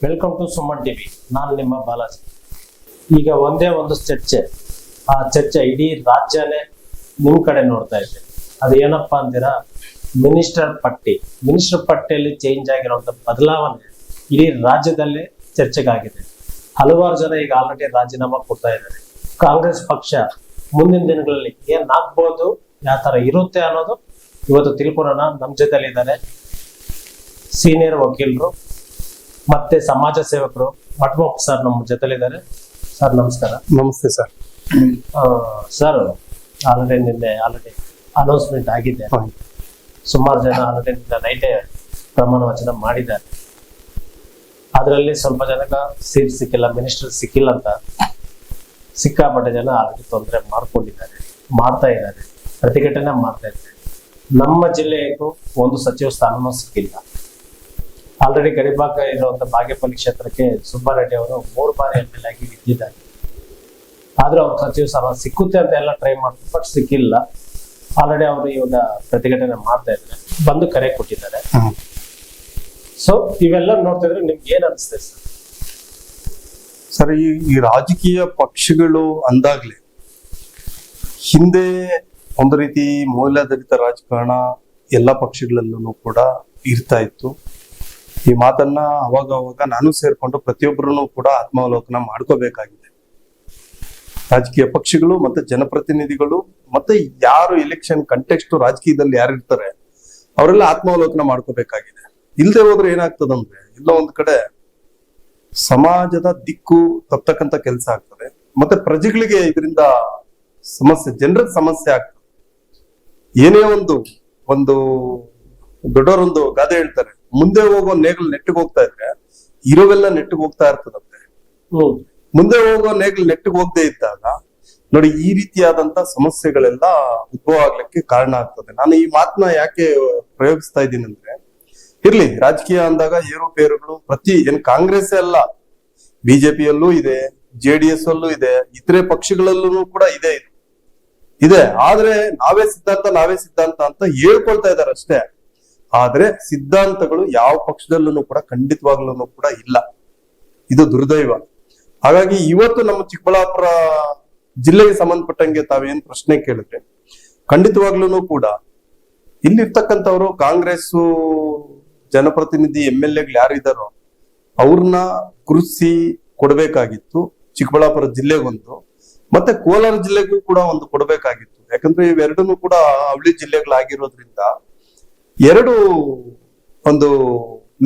Welcome to Suman TV. ನಾನು ನಿಮ್ಮ ಬಾಲಾಜಿ. ಈಗ ಒಂದೇ ಒಂದು ಚರ್ಚೆ, ಆ ಚರ್ಚೆ ಇಡೀ ರಾಜ್ಯನೇ ನಿಮ್ ಕಡೆ ನೋಡ್ತಾ ಇದೆ. ಅದು ಏನಪ್ಪಾ ಅಂತೀರಾ, ಮಿನಿಸ್ಟರ್ ಪಟ್ಟಿಯಲ್ಲಿ ಚೇಂಜ್ ಆಗಿರುವಂತ ಬದಲಾವಣೆ ಇಡೀ ರಾಜ್ಯದಲ್ಲೇ ಚರ್ಚೆಗಾಗಿದೆ. ಹಲವಾರು ಜನ ಈಗ ಆಲ್ರೆಡಿ ರಾಜೀನಾಮೆ ಕೊಡ್ತಾ ಇದ್ದಾರೆ. ಕಾಂಗ್ರೆಸ್ ಪಕ್ಷ ಮುಂದಿನ ದಿನಗಳಲ್ಲಿ ಏನ್ ಆಗ್ಬಹುದು, ಯಾವ ತರ ಇರುತ್ತೆ ಅನ್ನೋದು ಇವತ್ತು ತಿಳ್ಕೊಳ್ಳೋಣ. ನಮ್ಮ ಜೊತೆಲಿ ಇದ್ದಾರೆ ಸೀನಿಯರ್ ವಕೀಲರು ಮತ್ತೆ ಸಮಾಜ ಸೇವಕರು ಮಠಮಪ್ಪ ಸರ್ ನಮ್ಮ ಜೊತೆಲಿದ್ದಾರೆ. ಸರ್ ನಮಸ್ಕಾರ. ನಮಸ್ತೆ ಸರ್. ಸರ್ ಆಲ್ರೆಡಿ ಅನೌನ್ಸ್ಮೆಂಟ್ ಆಗಿದೆ. ಸುಮಾರು ಜನ ಆಲ್ರೆಡಿ ನೈಟೇ ಪ್ರಮಾಣ ವಚನ ಮಾಡಿದ್ದಾರೆ. ಅದರಲ್ಲಿ ಸ್ವಲ್ಪ ಜನಕ್ಕೆ ಸೀಟ್ ಸಿಕ್ಕಿಲ್ಲ, ಮಿನಿಸ್ಟರ್ ಸಿಕ್ಕಿಲ್ಲ ಅಂತ ಸಿಕ್ಕಾಪಟ್ಟೆ ಜನ ಆಲ್ರೆಡಿ ತೊಂದರೆ ಮಾಡ್ತಾ ಇದ್ದಾರೆ, ಪ್ರತಿಭಟನೆ ಮಾಡ್ತಾ ಇದ್ದಾರೆ. ನಮ್ಮ ಜಿಲ್ಲೆಗೂ ಒಂದು ಸಚಿವ ಸ್ಥಾನನೂ ಸಿಕ್ಕಿಲ್ಲ. ಆಲ್ರೆಡಿ ಗಡಿಭಾಗ ಇರುವಂತ ಬಾಗೇಪಲ್ಲಿ ಕ್ಷೇತ್ರಕ್ಕೆ ಸುಬ್ಬಾರೆಡ್ಡಿ ಅವರು 3 ಬಾರಿ MLA ಆಗಿ ಗೆದ್ದಿದ್ದಾರೆ. ಆದ್ರೂ ಅವ್ರ ಸಚಿವ ಸ್ಥಾನ ಸಿಕ್ಕುತ್ತೆ ಅಂತ ಎಲ್ಲ ಟ್ರೈ ಮಾಡ್ತಾರೆ, ಬಟ್ ಸಿಕ್ಕಿಲ್ಲ. ಆಲ್ರೆಡಿ ಅವರು ಇವಾಗ ಪ್ರತಿಭಟನೆ ಮಾಡ್ತಾ ಇದ್ದಾರೆ, ಬಂದು ಕರೆ ಕೊಟ್ಟಿದ್ದಾರೆ. ಸೊ ಇವೆಲ್ಲ ನೋಡ್ತಿದ್ರೆ ನಿಮ್ಗೆ ಏನ್ ಅನಿಸ್ತದೆ ಸರ್? ಸರ್, ಈ ರಾಜಕೀಯ ಪಕ್ಷಗಳು ಅಂದಾಗ್ಲೇ ಹಿಂದೆ ಒಂದು ರೀತಿ ಮೌಲ್ಯಾಧಾರಿತ ರಾಜಕಾರಣ ಎಲ್ಲ ಪಕ್ಷಗಳಲ್ಲೂ ಕೂಡ ಇರ್ತಾ ಇತ್ತು. ಈ ಮಾತನ್ನ ಅವಾಗ ನಾನು ಸೇರ್ಕೊಂಡು ಪ್ರತಿಯೊಬ್ಬರೂ ಕೂಡ ಆತ್ಮಾವಲೋಕನ ಮಾಡ್ಕೋಬೇಕಾಗಿದೆ. ರಾಜಕೀಯ ಪಕ್ಷಗಳು ಮತ್ತೆ ಜನಪ್ರತಿನಿಧಿಗಳು ಮತ್ತೆ ಯಾರು ಎಲೆಕ್ಷನ್ ಕಂಟೆಕ್ಸ್ಟ್ ರಾಜಕೀಯದಲ್ಲಿ ಯಾರು ಇರ್ತಾರೆ ಅವರೆಲ್ಲ ಆತ್ಮಾವಲೋಕನ ಮಾಡ್ಕೋಬೇಕಾಗಿದೆ. ಇಲ್ದೆ ಹೋದ್ರೆ ಏನಾಗ್ತದಂದ್ರೆ ಎಲ್ಲ ಒಂದ್ ಕಡೆ ಸಮಾಜದ ದಿಕ್ಕು ತಪ್ಪತಕ್ಕಂತ ಕೆಲಸ ಆಗ್ತದೆ, ಮತ್ತೆ ಪ್ರಜೆಗಳಿಗೆ ಇದರಿಂದ ಸಮಸ್ಯೆ, ಜನರ ಸಮಸ್ಯೆ ಆಗ್ತದೆ. ಏನೇ ಒಂದು ದೊಡ್ಡವರೊಂದು ಗಾದೆ ಹೇಳ್ತಾರೆ, ಮುಂದೆ ಹೋಗೋ ನೇಗಿಲು ನೆಟ್ಟಿಗೆ ಹೋಗ್ತಾ ಇದ್ರೆ ಇರೋವೆಲ್ಲ ನೆಟ್ಟಿಗೆ ಹೋಗ್ತಾ ಇರ್ತದಂತೆ. ಮುಂದೆ ಹೋಗೋ ನೇಗಿಲು ನೆಟ್ಟಿಗೆ ಹೋಗದೆ ಇದ್ದಾಗ ನೋಡಿ ಈ ರೀತಿಯಾದಂತ ಸಮಸ್ಯೆಗಳೆಲ್ಲ ಉದ್ಭವ ಆಗ್ಲಿಕ್ಕೆ ಕಾರಣ ಆಗ್ತದೆ. ನಾನು ಈ ಮಾತನ್ನ ಯಾಕೆ ಪ್ರಯೋಗಿಸ್ತಾ ಇದ್ದೀನಿ ಅಂದ್ರೆ, ಇರ್ಲಿ ರಾಜಕೀಯ ಅಂದಾಗ ಏರುಪೇರುಗಳು ಏನ್ ಕಾಂಗ್ರೆಸ್ ಅಲ್ಲ, ಬಿಜೆಪಿಯಲ್ಲೂ ಇದೆ, JDS ಅಲ್ಲೂ ಇದೆ, ಇತರೆ ಪಕ್ಷಗಳಲ್ಲೂ ಕೂಡ ಇದೆ. ಆದ್ರೆ ನಾವೇ ಸಿದ್ಧಾಂತ ಅಂತ ಹೇಳ್ಕೊಳ್ತಾ ಇದಾರೆ ಅಷ್ಟೇ. ಆದ್ರೆ ಸಿದ್ಧಾಂತಗಳು ಯಾವ ಪಕ್ಷದಲ್ಲೂ ಕೂಡ ಖಂಡಿತವಾಗ್ಲೂ ಕೂಡ ಇಲ್ಲ. ಇದು ದುರ್ದೈವ. ಹಾಗಾಗಿ ಇವತ್ತು ನಮ್ಮ ಚಿಕ್ಕಬಳ್ಳಾಪುರ ಜಿಲ್ಲೆಗೆ ಸಂಬಂಧಪಟ್ಟಂಗೆ ತಾವೇನ್ ಪ್ರಶ್ನೆ ಕೇಳಿದ್ರೆ, ಖಂಡಿತವಾಗ್ಲೂ ಕೂಡ ಇಲ್ಲಿರ್ತಕ್ಕಂಥವ್ರು ಕಾಂಗ್ರೆಸ್ ಜನಪ್ರತಿನಿಧಿ MLAಗಳು ಯಾರಿದಾರೋ ಅವ್ರನ್ನ ಗುರುತಿಸಿ ಕೊಡ್ಬೇಕಾಗಿತ್ತು. ಚಿಕ್ಕಬಳ್ಳಾಪುರ ಜಿಲ್ಲೆಗೊಂದು ಮತ್ತೆ ಕೋಲಾರ ಜಿಲ್ಲೆಗೂ ಕೂಡ ಒಂದು ಕೊಡ್ಬೇಕಾಗಿತ್ತು. ಯಾಕಂದ್ರೆ ಇವೆರಡನ್ನೂ ಕೂಡ ಅವಳಿ ಜಿಲ್ಲೆಗಳಾಗಿರೋದ್ರಿಂದ ಎರಡು ಒಂದು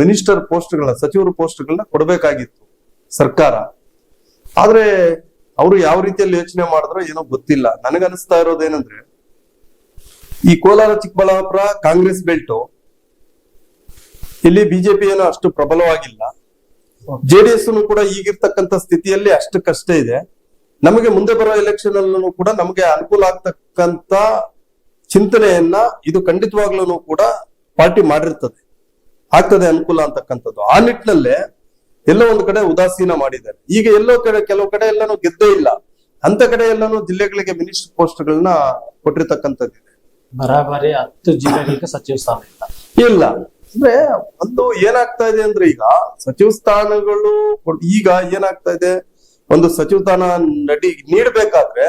ಮಿನಿಸ್ಟರ್ ಪೋಸ್ಟ್ಗಳನ್ನ, ಸಚಿವರ ಪೋಸ್ಟ್ಗಳನ್ನ ಕೊಡ್ಬೇಕಾಗಿತ್ತು ಸರ್ಕಾರ. ಆದ್ರೆ ಅವರು ಯಾವ ರೀತಿಯಲ್ಲಿ ಯೋಚನೆ ಮಾಡಿದ್ರೋ ಏನೋ ಗೊತ್ತಿಲ್ಲ. ನನಗನ್ನಿಸ್ತಾ ಇರೋದೇನಂದ್ರೆ, ಈ ಕೋಲಾರ ಚಿಕ್ಕಬಳ್ಳಾಪುರ ಕಾಂಗ್ರೆಸ್ ಬೆಲ್ಟು, ಇಲ್ಲಿ ಬಿಜೆಪಿ ಏನೋ ಅಷ್ಟು ಪ್ರಬಲವಾಗಿಲ್ಲ, JDS ಕೂಡ ಈಗಿರ್ತಕ್ಕಂಥ ಸ್ಥಿತಿಯಲ್ಲಿ ಅಷ್ಟಕ್ಕಷ್ಟೇ ಇದೆ. ನಮಗೆ ಮುಂದೆ ಬರೋ ಎಲೆಕ್ಷನ್ ಅಲ್ಲೂ ಕೂಡ ನಮಗೆ ಅನುಕೂಲ ಆಗ್ತಕ್ಕಂತ ಚಿಂತನೆಯನ್ನ ಇದು ಖಂಡಿತವಾಗ್ಲೂ ಕೂಡ ಪಾರ್ಟಿ ಆಗ್ತದೆ ಅನುಕೂಲ ಅಂತಕ್ಕಂಥದ್ದು. ಆ ನಿಟ್ಟಿನಲ್ಲೇ ಎಲ್ಲೋ ಒಂದು ಕಡೆ ಉದಾಸೀನ ಮಾಡಿದ್ದಾರೆ. ಈಗ ಕೆಲವು ಕಡೆ ಎಲ್ಲಾನು ಗೆದ್ದೇ ಇಲ್ಲ, ಅಂತ ಕಡೆ ಎಲ್ಲಾನು ಜಿಲ್ಲೆಗಳಿಗೆ ಮಿನಿಸ್ಟರ್ ಪೋಸ್ಟ್ಗಳನ್ನ ಕೊಟ್ಟಿರ್ತಕ್ಕಂಥದ್ದಿದೆ. ಬರಾಬರಿ 10 ಜಿಲ್ಲೆಗಳಿಗೆ ಸಚಿವ ಸ್ಥಾನ ಇಲ್ಲ ಅಂದ್ರೆ ಒಂದು ಏನಾಗ್ತಾ ಇದೆ ಅಂದ್ರೆ, ಈಗ ಸಚಿವ ಸ್ಥಾನಗಳು ಈಗ ಏನಾಗ್ತಾ ಇದೆ, ಒಂದು ಸಚಿವ ಸ್ಥಾನ ನೀಡಬೇಕಾದ್ರೆ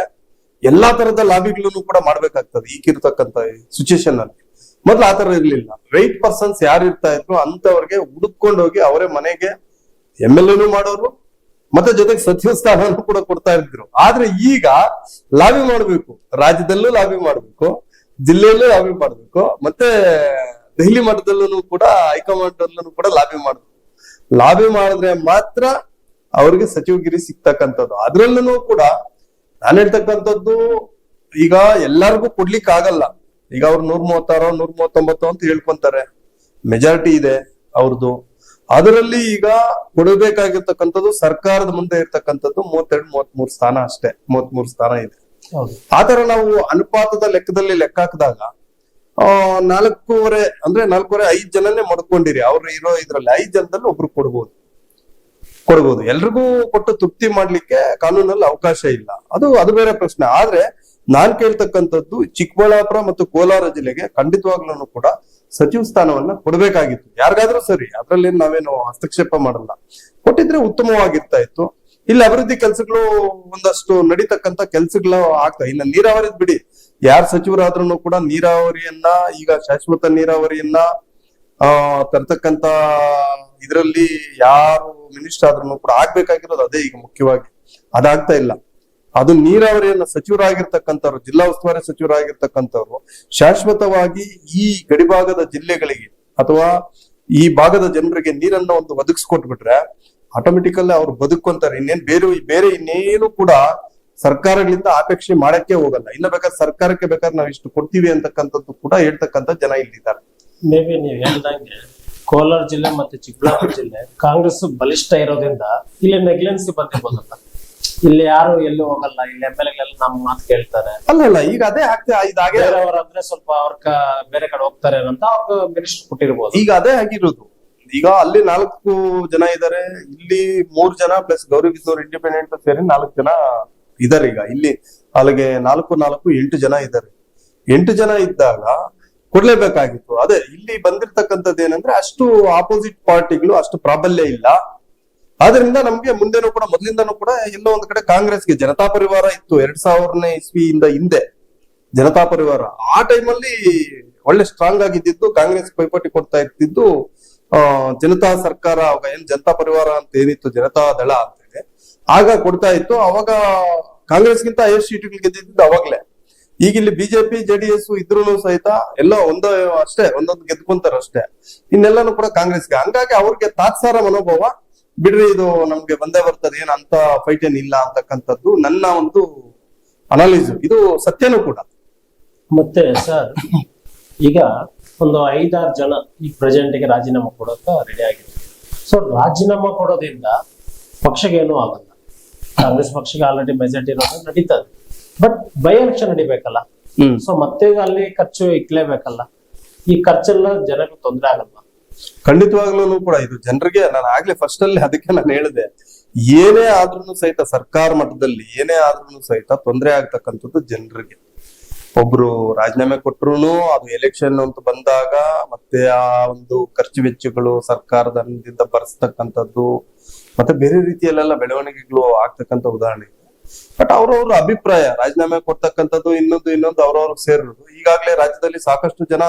ಎಲ್ಲಾ ತರದ ಲಾಬಿಗಳನ್ನು ಕೂಡ ಮಾಡ್ಬೇಕಾಗ್ತದೆ ಈಗಿರ್ತಕ್ಕಂಥ ಸಿಚುಯೇಷನ್ ಅಲ್ಲಿ. ಮೊದ್ಲು ಆತರ ಇರ್ಲಿಲ್ಲ. ರೈಟ್ ಪರ್ಸನ್ಸ್ ಯಾರು ಇರ್ತಾ ಇದ್ರು ಅಂತವ್ರಿಗೆ ಹುಡುಕೊಂಡೋಗಿ ಅವರೇ ಮನೆಗೆ MLA ಮಾಡೋರು, ಮತ್ತೆ ಜೊತೆಗೆ ಸಚಿವ ಸ್ಥಾನವನ್ನು ಕೂಡ ಕೊಡ್ತಾ ಇದ್ರು. ಆದ್ರೆ ಈಗ ಲಾಬಿ ಮಾಡ್ಬೇಕು, ರಾಜ್ಯದಲ್ಲೂ ಲಾಬಿ ಮಾಡ್ಬೇಕು, ಜಿಲ್ಲೆಯಲ್ಲೂ ಲಾಬಿ ಮಾಡ್ಬೇಕು, ಮತ್ತೆ ದೆಹಲಿ ಮಟ್ಟದಲ್ಲೂ ಕೂಡ ಹೈಕಮಾಂಡ್ ಅಲ್ಲೂ ಕೂಡ ಲಾಬಿ ಮಾಡಿದ್ರೆ ಮಾತ್ರ ಅವ್ರಿಗೆ ಸಚಿವಗಿರಿ ಸಿಗ್ತಕ್ಕಂಥದ್ದು. ಅದ್ರಲ್ಲೂ ಕೂಡ ನಾನು ಹೇಳ್ತಕ್ಕಂಥದ್ದು, ಈಗ ಎಲ್ಲರಿಗೂ ಕೊಡ್ಲಿಕ್ಕೆ ಆಗಲ್ಲ. ಈಗ ಅವ್ರು 136 139 ಅಂತ ಹೇಳ್ಕೊಂತಾರೆ, ಮೆಜಾರಿಟಿ ಇದೆ ಅವ್ರದ್ದು. ಅದರಲ್ಲಿ ಈಗ ಕೊಡಬೇಕಾಗಿರ್ತಕ್ಕಂಥದ್ದು ಸರ್ಕಾರದ ಮುಂದೆ ಇರ್ತಕ್ಕಂಥದ್ದು 32-33 ಸ್ಥಾನ ಅಷ್ಟೇ, 33 ಸ್ಥಾನ ಇದೆ. ಆತರ ನಾವು ಅನುಪಾತದ ಲೆಕ್ಕದಲ್ಲಿ ಲೆಕ್ಕ ಹಾಕಿದಾಗ 4.5 ಅಂದ್ರೆ 5 ಜನನೇ ಮಡ್ಕೊಂಡಿರಿ. ಅವ್ರು ಇರೋ ಇದ್ರಲ್ಲಿ 5 ಜನದಲ್ಲಿ ಒಬ್ರು ಕೊಡ್ಬೋದು. ಎಲ್ರಿಗೂ ಕೊಟ್ಟು ತೃಪ್ತಿ ಮಾಡ್ಲಿಕ್ಕೆ ಕಾನೂನಲ್ಲಿ ಅವಕಾಶ ಇಲ್ಲ. ಅದು ಬೇರೆ ಪ್ರಶ್ನೆ. ಆದ್ರೆ ನಾನ್ ಕೇಳ್ತಕ್ಕಂಥದ್ದು ಚಿಕ್ಕಬಳ್ಳಾಪುರ ಮತ್ತು ಕೋಲಾರ ಜಿಲ್ಲೆಗೆ ಖಂಡಿತವಾಗ್ಲೂ ಕೂಡ ಸಚಿವ ಸ್ಥಾನವನ್ನ ಕೊಡ್ಬೇಕಾಗಿತ್ತು, ಯಾರಿಗಾದ್ರೂ ಸರಿ, ಅದ್ರಲ್ಲಿ ನಾವೇನು ಹಸ್ತಕ್ಷೇಪ ಮಾಡಲ್ಲ. ಕೊಟ್ಟಿದ್ರೆ ಉತ್ತಮವಾಗಿರ್ತಾ ಇತ್ತು. ಇಲ್ಲಿ ಅಭಿವೃದ್ಧಿ ಕೆಲಸಗಳು ಒಂದಷ್ಟು ನಡೀತಕ್ಕಂತ ಕೆಲಸಗಳು ಆಗ್ತಾ, ಇನ್ನು ನೀರಾವರಿ ಬಿಡಿ, ಯಾರ್ ಸಚಿವರಾದ್ರೂ ಕೂಡ ನೀರಾವರಿಯನ್ನ, ಈಗ ಶಾಶ್ವತ ನೀರಾವರಿಯನ್ನ ತರ್ತಕ್ಕಂತ ಇದರಲ್ಲಿ ಯಾರು ಮಿನಿಸ್ಟರ್ ಆದ್ರೂ ಕೂಡ ಆಗ್ಬೇಕಾಗಿರೋದು ಅದೇ ಈಗ ಮುಖ್ಯವಾಗಿ. ಅದಾಗ್ತಾ ಇಲ್ಲ. ಅದು ನೀರಾವರಿಯನ್ನ ಸಚಿವರಾಗಿರ್ತಕ್ಕಂಥವ್ರು, ಜಿಲ್ಲಾ ಉಸ್ತುವಾರಿ ಸಚಿವರಾಗಿರ್ತಕ್ಕಂಥವ್ರು ಶಾಶ್ವತವಾಗಿ ಈ ಗಡಿಭಾಗದ ಜಿಲ್ಲೆಗಳಿಗೆ ಅಥವಾ ಈ ಭಾಗದ ಜನರಿಗೆ ನೀರನ್ನ ಒಂದು ಒದಗಿಸ್ಕೊಟ್ಬಿಟ್ರೆ ಆಟೋಮೆಟಿಕಲ್ಲಿ ಅವ್ರು ಬದುಕೊಂತಾರೆ. ಬೇರೆ ಇನ್ನೇನು ಕೂಡ ಸರ್ಕಾರಗಳಿಂದ ಅಪೇಕ್ಷೆ ಮಾಡಕ್ಕೆ ಹೋಗಲ್ಲ. ಇನ್ನ ಬೇಕಾದ್ರೆ ಸರ್ಕಾರಕ್ಕೆ ಬೇಕಾದ್ರೆ ನಾವು ಇಷ್ಟು ಕೊಡ್ತೀವಿ ಅಂತಕ್ಕಂಥದ್ದು ಕೂಡ ಹೇಳ್ತಕ್ಕಂಥ ಜನ ಇಲ್ಲಿದ್ದಾರೆ. ಮೇ ಬಿ ನೀವು ಹೇಳ್ದಂಗೆ ಕೋಲಾರ ಜಿಲ್ಲೆ ಮತ್ತೆ ಚಿಕ್ಕಬಳ್ಳಾಪುರ ಜಿಲ್ಲೆ ಕಾಂಗ್ರೆಸ್ ಬಲಿಷ್ಠ ಇರೋದ್ರಿಂದ ಇಲ್ಲಿ ನೆಗ್ಲೆನ್ಸಿ ಬಂದಿರ್ಬೋದಲ್ಲ. ಇಲ್ಲಿ ಯಾರು ಎಲ್ಲೂ ಹೋಗಲ್ಲ, ಇಲ್ಲಿ MLA ನಮ್ಮ ಮಾತು ಕೇಳ್ತಾರೆ. ಅಲ್ಲ ಈಗ ಅದೇ ಇದಾಗೆ ಬೇರೆಯವರಂದ್ರೆ ಸ್ವಲ್ಪ ಬೇರೆ ಕಡೆ ಹೋಗ್ತಾರೆ ಅಂತ ಅವ್ರಿಗೆ ಮಿನಿಸ್ಟರ್ ಕೊಟ್ಟಿರ್ಬೋದು. ಈಗ ಅದೇ ಆಗಿರೋದು. ಈಗ ಅಲ್ಲಿ 4 ಜನ ಇದ್ದಾರೆ, ಇಲ್ಲಿ 3 ಜನ ಪ್ಲಸ್ ಗೌರಿ ಬಿದ್ದೂರು ಇಂಡಿಪೆಂಡೆಂಟ್ ಸೇರಿ 4 ಜನ ಇದಾರೆ. ಈಗ ಇಲ್ಲಿ ಅಲ್ಲಿಗೆ 4 8 ಜನ ಇದ್ದಾರೆ. 8 ಜನ ಇದ್ದಾಗ ಕೊಡ್ಲೇಬೇಕಾಗಿತ್ತು. ಅದೇ ಇಲ್ಲಿ ಬಂದಿರ್ತಕ್ಕಂಥದ್ದು ಏನಂದ್ರೆ ಅಷ್ಟು ಆಪೋಸಿಟ್ ಪಾರ್ಟಿಗಳು ಅಷ್ಟು ಪ್ರಾಬಲ್ಯ ಇಲ್ಲ. ಆದ್ರಿಂದ ನಮ್ಗೆ ಮುಂದೆನೂ ಕೂಡ ಮೊದಲಿಂದನೂ ಕೂಡ ಎಲ್ಲೋ ಒಂದ್ ಕಡೆ ಕಾಂಗ್ರೆಸ್ಗೆ ಜನತಾ ಪರಿವಾರ ಇತ್ತು. 2000ನೇ ಇಸ್ವಿಯಿಂದ ಹಿಂದೆ ಜನತಾ ಪರಿವಾರ ಆ ಟೈಮಲ್ಲಿ ಒಳ್ಳೆ ಸ್ಟ್ರಾಂಗ್ ಆಗಿದ್ದು, ಕಾಂಗ್ರೆಸ್ ಪೈಪೋಟಿ ಕೊಡ್ತಾ ಇರ್ತಿದ್ದು. ಜನತಾ ಸರ್ಕಾರ ಅವಾಗ ಏನ್ ಜನತಾ ಪರಿವಾರ ಅಂತ ಏನಿತ್ತು, ಜನತಾ ದಳ ಅಂತೇಳಿ ಆಗ ಕೊಡ್ತಾ ಇತ್ತು. ಅವಾಗ ಕಾಂಗ್ರೆಸ್ಗಿಂತ 5 ಸೀಟ್ಗಳು ಗೆದ್ದಿದ್ದು ಅವಾಗ್ಲೇ. ಈಗ ಇಲ್ಲಿ ಬಿಜೆಪಿ JDS ಇದ್ರೂ ಸಹಿತ ಎಲ್ಲ ಒಂದೊಂದು ಗೆದ್ಕೊಂತಾರ ಅಷ್ಟೇ. ಇನ್ನೆಲ್ಲಾನು ಕೂಡ ಕಾಂಗ್ರೆಸ್ಗೆ. ಹಂಗಾಗಿ ಅವ್ರಿಗೆ ತಾತ್ಸಾರ ಮನೋಭಾವ, ಬಿಡ್ರಿ ಇದು ನಮ್ಗೆ ಬಂದೇ ಬರ್ತದೆ, ಏನ್ ಅಂತ ಫೈಟ್ ಏನಿಲ್ಲ ಅಂತಕ್ಕಂಥದ್ದು ನನ್ನ ಒಂದು ಅನಾಲಿಸ್. ಇದು ಸತ್ಯನೂ ಕೂಡ. ಮತ್ತೆ ಸರ್, ಈಗ ಒಂದು 5-6 ಜನ ಈ ಪ್ರೆಸೆಂಟ್ಗೆ ರಾಜೀನಾಮೆ ಕೊಡೋಕ ರೆಡಿ ಆಗಿದೆ. ಸೊ ರಾಜೀನಾಮೆ ಕೊಡೋದ್ರಿಂದ ಪಕ್ಷಕ್ಕೆ ಏನೂ ಆಗಲ್ಲ. ಕಾಂಗ್ರೆಸ್ ಪಕ್ಷಕ್ಕೆ ಆಲ್ರೆಡಿ ಮೆಜಾರಿಟಿ ಇರೋದು ನಡೀತದೆ. ಬಟ್ ಬೈ ಎಲೆಕ್ಷನ್ ನಡಿಬೇಕಲ್ಲ. ಸೊ ಮತ್ತೆ ಅಲ್ಲಿ ಖರ್ಚು ಇಕ್ಲೇಬೇಕಲ್ಲ. ಈ ಖರ್ಚೆಲ್ಲ ಜನಕ್ಕೆ ತೊಂದರೆ ಆಗಲ್ವಾ? ಖಂಡಿತವಾಗ್ಲೂ ಕೂಡ ಇದು ಜನರಿಗೆ, ನಾನು ಆಗ್ಲೇ ಫಸ್ಟ್ ಅಲ್ಲಿ ಅದಕ್ಕೆ ನಾನು ಹೇಳಿದೆ, ಏನೇ ಆದ್ರೂ ಸಹಿತ ಸರ್ಕಾರ ಮಟ್ಟದಲ್ಲಿ ಏನೇ ಆದ್ರೂ ಸಹಿತ ತೊಂದರೆ ಆಗ್ತಕ್ಕಂಥದ್ದು ಜನರಿಗೆ. ಒಬ್ರು ರಾಜೀನಾಮೆ ಕೊಟ್ರು ಅದು ಎಲೆಕ್ಷನ್ ಅಂತ ಬಂದಾಗ ಮತ್ತೆ ಆ ಒಂದು ಖರ್ಚು ವೆಚ್ಚಗಳು ಸರ್ಕಾರದ ಹಣದಿಂದ ಭರಿಸ್ತಕ್ಕಂಥದ್ದು ಮತ್ತೆ ಬೇರೆ ರೀತಿಯಲ್ಲೆಲ್ಲ ಬೆಳವಣಿಗೆಗಳು ಆಗ್ತಕ್ಕಂಥ ಉದಾಹರಣೆ ಇದೆ. ಬಟ್ ಅವ್ರವ್ರ ಅಭಿಪ್ರಾಯ, ರಾಜೀನಾಮೆ ಕೊಡ್ತಕ್ಕಂಥದ್ದು ಇನ್ನೊಂದು ಅವ್ರವ್ರಿಗೆ ಸೇರಿರೋದು. ಈಗಾಗಲೇ ರಾಜ್ಯದಲ್ಲಿ ಸಾಕಷ್ಟು ಜನ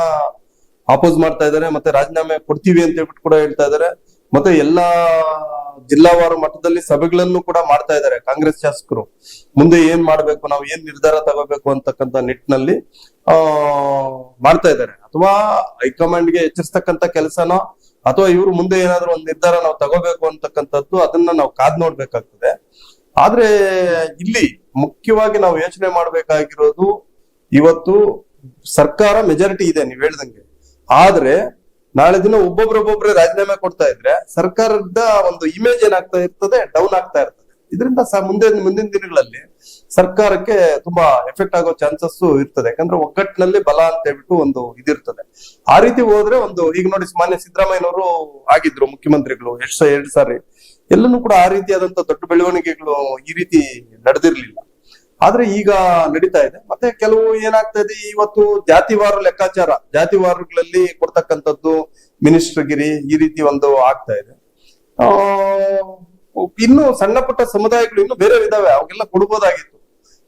ಅಪೋಸ್ ಮಾಡ್ತಾ ಇದಾರೆ, ಮತ್ತೆ ರಾಜೀನಾಮೆ ಕೊಡ್ತೀವಿ ಅಂತ ಹೇಳ್ಬಿಟ್ಟು ಕೂಡ ಹೇಳ್ತಾ ಇದಾರೆ. ಮತ್ತೆ ಎಲ್ಲಾ ಜಿಲ್ಲಾವಾರು ಮಟ್ಟದಲ್ಲಿ ಸಭೆಗಳನ್ನು ಕೂಡ ಮಾಡ್ತಾ ಇದ್ದಾರೆ ಕಾಂಗ್ರೆಸ್ ಶಾಸಕರು. ಮುಂದೆ ಏನ್ ಮಾಡ್ಬೇಕು, ನಾವು ಏನ್ ನಿರ್ಧಾರ ತಗೋಬೇಕು ಅಂತಕ್ಕಂಥ ನಿಟ್ಟಿನಲ್ಲಿ ಮಾಡ್ತಾ ಇದ್ದಾರೆ. ಅಥವಾ ಹೈಕಮಾಂಡ್ಗೆ ಎಚ್ಚರಿಸ್ತಕ್ಕಂಥ ಕೆಲಸನೋ ಅಥವಾ ಇವ್ರು ಮುಂದೆ ಏನಾದ್ರು ಒಂದು ನಿರ್ಧಾರ ನಾವು ತಗೋಬೇಕು ಅಂತಕ್ಕಂಥದ್ದು, ಅದನ್ನ ನಾವು ಕಾದ್ ನೋಡ್ಬೇಕಾಗ್ತದೆ. ಆದ್ರೆ ಇಲ್ಲಿ ಮುಖ್ಯವಾಗಿ ನಾವು ಯೋಚನೆ ಮಾಡ್ಬೇಕಾಗಿರೋದು, ಇವತ್ತು ಸರ್ಕಾರ ಮೆಜಾರಿಟಿ ಇದೆ ನೀವ್ ಹೇಳ್ದಂಗೆ. ಆದ್ರೆ ನಾಳೆ ದಿನ ಒಬ್ಬೊಬ್ರೊಬ್ಬೊಬ್ರೆ ರಾಜೀನಾಮೆ ಕೊಡ್ತಾ ಇದ್ರೆ ಸರ್ಕಾರದ ಒಂದು ಇಮೇಜ್ ಏನಾಗ್ತಾ ಇರ್ತದೆ, ಡೌನ್ ಆಗ್ತಾ ಇರ್ತದೆ. ಇದರಿಂದ ಮುಂದಿನ ದಿನಗಳಲ್ಲಿ ಸರ್ಕಾರಕ್ಕೆ ತುಂಬಾ ಎಫೆಕ್ಟ್ ಆಗೋ ಚಾನ್ಸಸ್ ಇರ್ತದೆ. ಯಾಕಂದ್ರೆ ಒಗ್ಗಟ್ಟಿನಲ್ಲಿ ಬಲ ಅಂತ ಹೇಳ್ಬಿಟ್ಟು ಒಂದು ಇದಿರ್ತದೆ. ಆ ರೀತಿ ಹೋದ್ರೆ ಈಗ ನೋಡಿ, ಮಾನ್ಯ ಸಿದ್ದರಾಮಯ್ಯನವರು ಆಗಿದ್ರು ಮುಖ್ಯಮಂತ್ರಿಗಳು 2 ಸಾರಿ. ಎಲ್ಲನೂ ಕೂಡ ಆ ರೀತಿಯಾದಂತ ದೊಡ್ಡ ಬೆಳವಣಿಗೆಗಳು ಈ ರೀತಿ ನಡೆದಿರ್ಲಿಲ್ಲ. ಆದ್ರೆ ಈಗ ನಡೀತಾ ಇದೆ. ಮತ್ತೆ ಕೆಲವು ಏನಾಗ್ತಾ ಇದೆ, ಇವತ್ತು ಜಾತಿವಾರು ಲೆಕ್ಕಾಚಾರ, ಜಾತಿವಾರಗಳಲ್ಲಿ ಕೊಡ್ತಕ್ಕಂಥದ್ದು ಮಿನಿಸ್ಟರ್ಗಿರಿ ಈ ರೀತಿ ಒಂದು ಆಗ್ತಾ ಇದೆ. ಇನ್ನು ಸಣ್ಣ ಪುಟ್ಟ ಸಮುದಾಯಗಳು ಇನ್ನು ಬೇರೆ ಇದಾವೆ, ಅವಾಗೆಲ್ಲ ಕೊಡ್ಬೋದಾಗಿತ್ತು.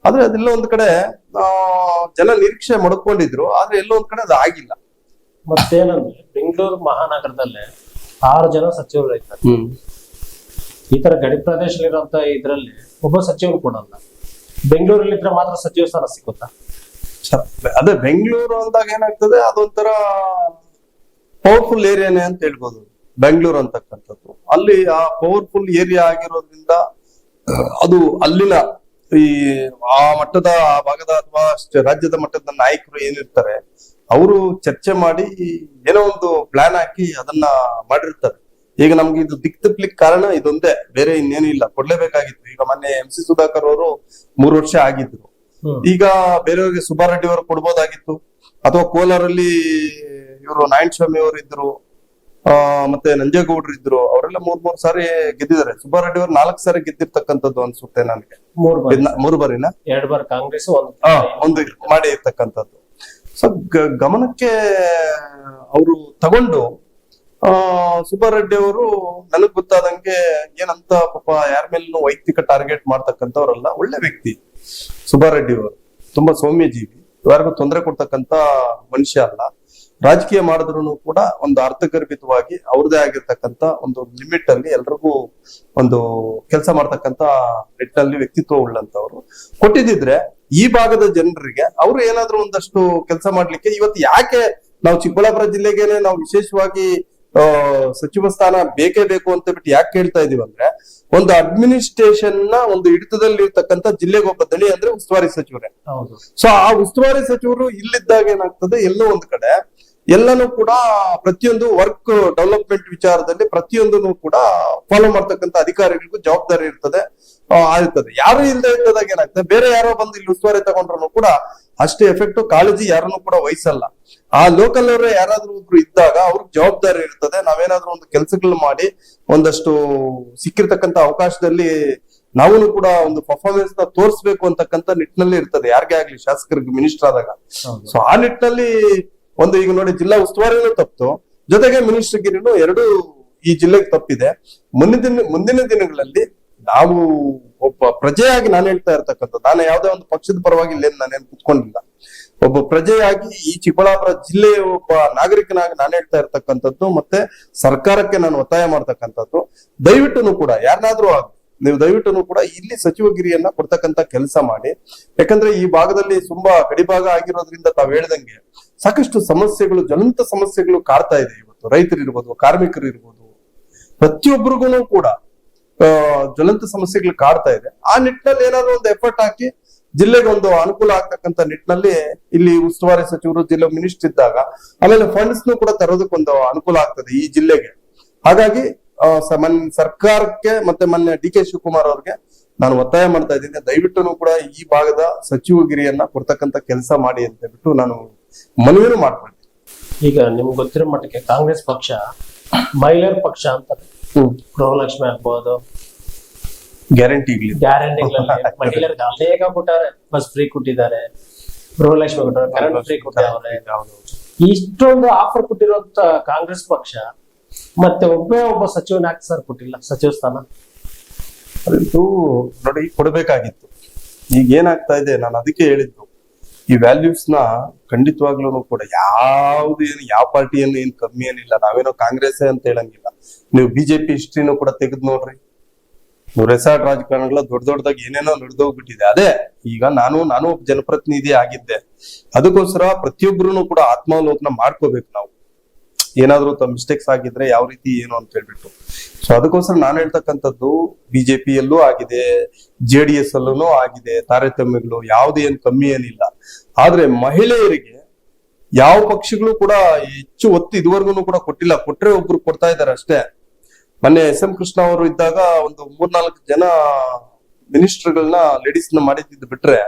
ಆದ್ರೆ ಅದೆಲ್ಲ ಒಂದ್ ಕಡೆ ಜನ ನಿರೀಕ್ಷೆ ಮಡ್ಕೊಂಡಿದ್ರು. ಆದ್ರೆ ಎಲ್ಲೋ ಒಂದ್ ಕಡೆ ಅದು ಆಗಿಲ್ಲ. ಮತ್ತೇನಂದ್ರೆ ಬೆಂಗಳೂರು ಮಹಾನಗರದಲ್ಲೇ 6 ಜನ ಸಚಿವರು ಇದ್ದಾರೆ. ಈ ತರ ಗಡಿ ಪ್ರದೇಶದಲ್ಲಿರುವಂತ ಇದ್ರಲ್ಲಿ ಒಬ್ಬ ಸಚಿವರು ಕೊಡಲ್ಲ. ಬೆಂಗಳೂರಲ್ಲಿ ಇದ್ರೆ ಮಾತ್ರ ಸಚಿವ ಸ್ಥಾನ ಸಿಗುತ್ತಾ? ಅದೇ ಬೆಂಗಳೂರು ಅಂದಾಗ ಏನಾಗ್ತದೆ, ಅದೊಂಥರ ಪವರ್ಫುಲ್ ಏರಿಯಾನೇ ಅಂತ ಹೇಳ್ಬೋದು ಬೆಂಗಳೂರು ಅಂತಕ್ಕಂಥದ್ದು. ಅಲ್ಲಿ ಆ ಪವರ್ಫುಲ್ ಏರಿಯಾ ಆಗಿರೋದ್ರಿಂದ ಅದು ಅಲ್ಲಿನ ಆ ಮಟ್ಟದ ಆ ಭಾಗದ ಅಥವಾ ರಾಜ್ಯದ ಮಟ್ಟದ ನಾಯಕರು ಏನಿರ್ತಾರೆ ಅವರು ಚರ್ಚೆ ಮಾಡಿ ಏನೋ ಒಂದು ಪ್ಲಾನ್ ಹಾಕಿ ಅದನ್ನ ಮಾಡಿರ್ತಾರೆ. ಈಗ ನಮ್ಗೆ ಇದು ದಿಕ್ ತಪ್ಲಿಕ್ಕೆ ಕಾರಣ ಇದೊಂದೇ, ಬೇರೆ ಇನ್ನೇನು ಇಲ್ಲ. ಕೊಡ್ಲೇಬೇಕಾಗಿತ್ತು. ಈಗ ಮೊನ್ನೆ MC ಸುಧಾಕರ್ ಅವರು 3 ವರ್ಷ ಆಗಿದ್ರು. ಈಗ ಬೇರೆಯವ್ರಿಗೆ ಸುಬ್ಬಾರೆಡ್ಡಿ ಅವರು ಕೊಡ್ಬೋದಾಗಿತ್ತು. ಅಥವಾ ಕೋಲಾರಲ್ಲಿ ಇವರು ನಾರಾಯಣಸ್ವಾಮಿ ಅವರು ಇದ್ರು, ಮತ್ತೆ ನಂಜೇಗೌಡರು ಇದ್ರು. ಅವರೆಲ್ಲ 3 ಸಾರಿ ಗೆದ್ದಿದ್ದಾರೆ. ಸುಬ್ಬಾರೆಡ್ಡಿ ಅವರು 4 ಸಾರಿ ಗೆದ್ದಿರ್ತಕ್ಕಂಥದ್ದು ಅನ್ಸುತ್ತೆ ನನಗೆ. 3 ಬಾರಿನ 2 ಬಾರಿ ಕಾಂಗ್ರೆಸ್ ಒಂದು ಮಾಡಿ ಇರ್ತಕ್ಕಂಥದ್ದು. ಸೊ ಗಮನಕ್ಕೆ ಅವರು ತಗೊಂಡು ಸುಬ್ಬಾರೆಡ್ಡಿ ಅವರು ನನಗ್ ಗೊತ್ತಾದಂಗೆ ಏನಂತ ಪಾಪ ಯಾರ ಮೇಲೂ ವೈಯಕ್ತಿಕ ಟಾರ್ಗೆಟ್ ಮಾಡ್ತಕ್ಕಂಥವ್ರಲ್ಲ, ಒಳ್ಳೆ ವ್ಯಕ್ತಿ ಸುಬ್ಬಾರೆಡ್ಡಿ ಅವರು, ತುಂಬಾ ಸೌಮ್ಯ ಜೀವಿ, ಯಾರಿಗೂ ತೊಂದರೆ ಕೊಡ್ತಕ್ಕಂತ ಮನುಷ್ಯ ಅಲ್ಲ. ರಾಜಕೀಯ ಮಾಡಿದ್ರು ಕೂಡ ಒಂದು ಅರ್ಥಗರ್ಭಿತವಾಗಿ ಅವ್ರದೇ ಆಗಿರ್ತಕ್ಕಂತ ಒಂದು ಲಿಮಿಟ್ ಅಲ್ಲಿ ಎಲ್ರಿಗೂ ಒಂದು ಕೆಲಸ ಮಾಡ್ತಕ್ಕಂತ ನಿಟ್ಟಿನಲ್ಲಿ ವ್ಯಕ್ತಿತ್ವ ಉಳ್ಳಂತವ್ರು. ಕೊಟ್ಟಿದ್ರೆ ಈ ಭಾಗದ ಜನರಿಗೆ ಅವರು ಏನಾದ್ರೂ ಒಂದಷ್ಟು ಕೆಲಸ ಮಾಡ್ಲಿಕ್ಕೆ, ಇವತ್ತು ಯಾಕೆ ನಾವು ಚಿಕ್ಕಬಳ್ಳಾಪುರ ಜಿಲ್ಲೆಗೇನೆ ನಾವು ವಿಶೇಷವಾಗಿ ಸಚಿವ ಸ್ಥಾನ ಬೇಕೇ ಬೇಕು ಅಂತ ಬಿಟ್ಟು ಯಾಕೆ ಕೇಳ್ತಾ ಇದೀವಿ ಅಂದ್ರೆ, ಒಂದು ಅಡ್ಮಿನಿಸ್ಟ್ರೇಷನ್ ನ ಒಂದು ಹಿಡಿತದಲ್ಲಿ ಇರ್ತಕ್ಕಂಥ ಜಿಲ್ಲೆಗೆ ಒಬ್ಬ ದಣಿ ಅಂದ್ರೆ ಉಸ್ತುವಾರಿ ಸಚಿವರೇ. ಸೊ ಆ ಉಸ್ತುವಾರಿ ಸಚಿವರು ಇಲ್ಲಿದ್ದಾಗ ಏನಾಗ್ತದೆ, ಎಲ್ಲೋ ಒಂದ್ ಕಡೆ ಎಲ್ಲನೂ ಕೂಡ ಪ್ರತಿಯೊಂದು ವರ್ಕ್ ಡೆವಲಪ್ಮೆಂಟ್ ವಿಚಾರದಲ್ಲಿ ಪ್ರತಿಯೊಂದನ್ನು ಕೂಡ ಫಾಲೋ ಮಾಡ್ತಕ್ಕಂಥ ಅಧಿಕಾರಿಗಳಿಗೂ ಜವಾಬ್ದಾರಿ ಇರ್ತದೆ. ಯಾರು ಇಲ್ಲದೆ ಇದ್ದದಾಗ ಏನಾಗ್ತದೆ, ಬೇರೆ ಯಾರೋ ಬಂದು ಇಲ್ಲಿ ಉಸ್ತುವಾರಿ ತಗೊಂಡ್ರು ಕೂಡ ಅಷ್ಟೇ ಎಫೆಕ್ಟ್ ಕಾಳಜಿ ಯಾರನ್ನು ಕೂಡ ವಹಿಸಲ್ಲ. ಆ ಲೋಕಲ್ ಅವರೇ ಯಾರಾದ್ರೂ ಒಬ್ರು ಇದ್ದಾಗ ಅವ್ರಿಗೆ ಜವಾಬ್ದಾರಿ ಇರ್ತದೆ. ನಾವೇನಾದ್ರೂ ಒಂದು ಕೆಲಸಗಳು ಮಾಡಿ ಒಂದಷ್ಟು ಸಿಕ್ಕಿರ್ತಕ್ಕಂಥ ಅವಕಾಶದಲ್ಲಿ ನಾವು ಕೂಡ ಒಂದು ಪರ್ಫಾರ್ಮೆನ್ಸ್ ನ ತೋರಿಸ್ಬೇಕು ಅಂತಕ್ಕಂಥ ನಿಟ್ಟಿನಲ್ಲಿ ಇರ್ತದೆ, ಯಾರಿಗೇ ಆಗ್ಲಿ, ಶಾಸಕರಿಗೆ, ಮಿನಿಸ್ಟರ್ ಆದಾಗ. ಸೊ ಆ ನಿಟ್ಟಿನಲ್ಲಿ ಒಂದು ಈಗ ನೋಡಿ, ಜಿಲ್ಲಾ ಉಸ್ತುವಾರಿನೂ ತಪ್ಪು, ಜೊತೆಗೆ ಮಿನಿಸ್ಟರ್ ಗಿರಿನೂ ಎರಡು ಈ ಜಿಲ್ಲೆಗೆ ತಪ್ಪಿದೆ. ಮುಂದಿನ ದಿನಗಳಲ್ಲಿ ನಾವು ಒಬ್ಬ ಪ್ರಜೆಯಾಗಿ ನಾನು ಹೇಳ್ತಾ ಇರ್ತಕ್ಕಂಥದ್ದು, ನಾನು ಯಾವುದೇ ಒಂದು ಪಕ್ಷದ ಪರವಾಗಿ ಇಲ್ಲೇನು ನಾನೇನು ಕುತ್ಕೊಂಡಿಲ್ಲ, ಒಬ್ಬ ಪ್ರಜೆಯಾಗಿ ಈ ಚಿಕ್ಕಬಳ್ಳಾಪುರ ಜಿಲ್ಲೆಯ ಒಬ್ಬ ನಾಗರಿಕನಾಗಿ ನಾನು ಹೇಳ್ತಾ ಇರ್ತಕ್ಕಂಥದ್ದು, ಮತ್ತೆ ಸರ್ಕಾರಕ್ಕೆ ನಾನು ಒತ್ತಾಯ ಮಾಡ್ತಕ್ಕಂಥದ್ದು, ದಯವಿಟ್ಟು ಕೂಡ ಯಾರನ್ನಾದ್ರೂ ನೀವು ದಯವಿಟ್ಟು ಕೂಡ ಇಲ್ಲಿ ಸಚಿವಗಿರಿಯನ್ನ ಕೊಡ್ತಕ್ಕಂತ ಕೆಲಸ ಮಾಡಿ. ಯಾಕಂದ್ರೆ ಈ ಭಾಗದಲ್ಲಿ ತುಂಬಾ ಗಡಿಭಾಗ ಆಗಿರೋದ್ರಿಂದ ತಾವ್ ಹೇಳ್ದಂಗೆ ಸಾಕಷ್ಟು ಸಮಸ್ಯೆಗಳು, ಜ್ವಲಂತ ಸಮಸ್ಯೆಗಳು ಕಾಡ್ತಾ ಇದೆ. ಇವತ್ತು ರೈತರು ಇರ್ಬೋದು, ಕಾರ್ಮಿಕರು ಇರ್ಬೋದು, ಪ್ರತಿಯೊಬ್ಬರಿಗೂ ಕೂಡ ಜ್ವಲಂತ ಸಮಸ್ಯೆಗಳು ಕಾಡ್ತಾ ಇದೆ. ಆ ನಿಟ್ಟಿನಲ್ಲಿ ಏನಾದ್ರು ಒಂದು ಎಫರ್ಟ್ ಹಾಕಿ ಜಿಲ್ಲೆಗೆ ಒಂದು ಅನುಕೂಲ ಆಗ್ತಕ್ಕಂಥ ನಿಟ್ಟಿನಲ್ಲಿ ಇಲ್ಲಿ ಉಸ್ತುವಾರಿ ಸಚಿವರು, ಜಿಲ್ಲಾ ಮಿನಿಸ್ಟರ್ ಇದ್ದಾಗ ಆಮೇಲೆ ಫಂಡ್ಸ್ ಕೂಡ ತರೋದಕ್ಕೊಂದು ಅನುಕೂಲ ಆಗ್ತದೆ ಈ ಜಿಲ್ಲೆಗೆ. ಹಾಗಾಗಿ ಸರ್ಕಾರಕ್ಕೆ ಮತ್ತೆ ಮೊನ್ನೆ ಡಿ ಕೆ ಶಿವಕುಮಾರ್ ಅವ್ರಿಗೆ ನಾನು ಒತ್ತಾಯ ಮಾಡ್ತಾ ಇದ್ದೀನಿ, ದಯವಿಟ್ಟು ಕೂಡ ಈ ಭಾಗದ ಸಚಿವಗಿರಿಯನ್ನ ಕೊಡ್ತಕ್ಕಂತ ಕೆಲಸ ಮಾಡಿ ಅಂತ ಬಿಟ್ಟು ನಾನು ಮನವಿನೂ ಮಾಡ್ಕೊಂಡೆ. ಈಗ ನಿಮ್ಗೆ ಗೊತ್ತಿರೋ ಮಟ್ಟಕ್ಕೆ ಕಾಂಗ್ರೆಸ್ ಪಕ್ಷ ಮಹಿಳೆಯರ ಪಕ್ಷ ಅಂತಾರೆ. ಗೃಹಲಕ್ಷ್ಮಿ ಆಗ್ಬೋದು, ಗ್ಯಾರಂಟಿಗಳಲ್ಲಿ ಮಹಿಳೆಯರಿಗೆ ಅನೇಕ ಕೊಟ್ಟಾರೆ. ಬಸ್ ಫ್ರೀ ಕೊಟ್ಟಿದ್ದಾರೆ, ಗೃಹಲಕ್ಷ್ಮಿ ಕೊಟ್ಟಾರೆ, ಕರೆಂಟ್ ಫ್ರೀ ಕೊಟ್ಟಿದ್ದಾರೆ. ಇಷ್ಟೊಂದು ಆಫರ್ ಕೊಟ್ಟಿರುವಂತ ಕಾಂಗ್ರೆಸ್ ಪಕ್ಷ ಮತ್ತೆ ಒಬ್ಬ ಸಚಿವನ ಯಾಕೆ ಸರ್ ಕೊಟ್ಟಿಲ್ಲ ಸಚಿವ ಸ್ಥಾನ? ಅದಂತೂ ನೋಡಿ, ಕೊಡ್ಬೇಕಾಗಿತ್ತು. ಈಗ ಏನಾಗ್ತಾ ಇದೆ, ನಾನು ಅದಕ್ಕೆ ಹೇಳಿದ್ದು, ಈ ವ್ಯಾಲ್ಯೂಸ್ ನ ಖಂಡಿತವಾಗ್ಲೂ ಕೂಡ ಯಾವ ಪಾರ್ಟಿಯನ್ನು ಏನ್ ಕಮ್ಮಿ ಏನಿಲ್ಲ. ನಾವೇನೋ ಕಾಂಗ್ರೆಸ್ ಅಂತ ಹೇಳಂಗಿಲ್ಲ. ನೀವು ಬಿಜೆಪಿ ಹಿಸ್ಟ್ರಿನೂ ಕೂಡ ತೆಗೆದು ನೋಡ್ರಿ, ನೀವು ರೆಸಾರ್ಟ್ ರಾಜಕಾರಣಗಳ ದೊಡ್ಡದಾಗಿ ಏನೇನೋ ನಡೆದೋಗ್ಬಿಟ್ಟಿದೆ. ಅದೇ ಈಗ ನಾನು ಒಬ್ಬ ಜನಪ್ರತಿನಿಧಿ ಆಗಿದ್ದೆ, ಅದಕ್ಕೋಸ್ಕರ ಪ್ರತಿಯೊಬ್ಬರು ಕೂಡ ಆತ್ಮಾವಲೋಕನ ಮಾಡ್ಕೋಬೇಕು. ನಾವು ಏನಾದ್ರೂ ಮಿಸ್ಟೇಕ್ಸ್ ಆಗಿದ್ರೆ ಯಾವ ರೀತಿ ಏನು ಅಂತ ಹೇಳ್ಬಿಟ್ಟು. ಸೊ ಅದಕ್ಕೋಸ್ಕರ ನಾನು ಹೇಳ್ತಕ್ಕಂಥದ್ದು, ಬಿಜೆಪಿಯಲ್ಲೂ ಆಗಿದೆ, JDS ಅಲ್ಲೂ ಆಗಿದೆ ತಾರತಮ್ಯಗಳು, ಏನ್ ಕಮ್ಮಿ ಏನಿಲ್ಲ. ಆದ್ರೆ ಮಹಿಳೆಯರಿಗೆ ಯಾವ ಪಕ್ಷಗಳು ಕೂಡ ಹೆಚ್ಚು ಒತ್ತು ಇದುವರೆಗೂ ಕೂಡ ಕೊಟ್ಟಿಲ್ಲ. ಕೊಟ್ರೆ ಒಬ್ರು ಕೊಡ್ತಾ ಇದ್ದಾರೆ ಅಷ್ಟೇ. ಮೊನ್ನೆ SM ಕೃಷ್ಣ ಅವರು ಇದ್ದಾಗ ಒಂದು 3-4 ಜನ ಮಿನಿಸ್ಟರ್ಗಳನ್ನ ಲೇಡೀಸ್ ನ ಮಾಡಿದ್ದು ಬಿಟ್ರೆ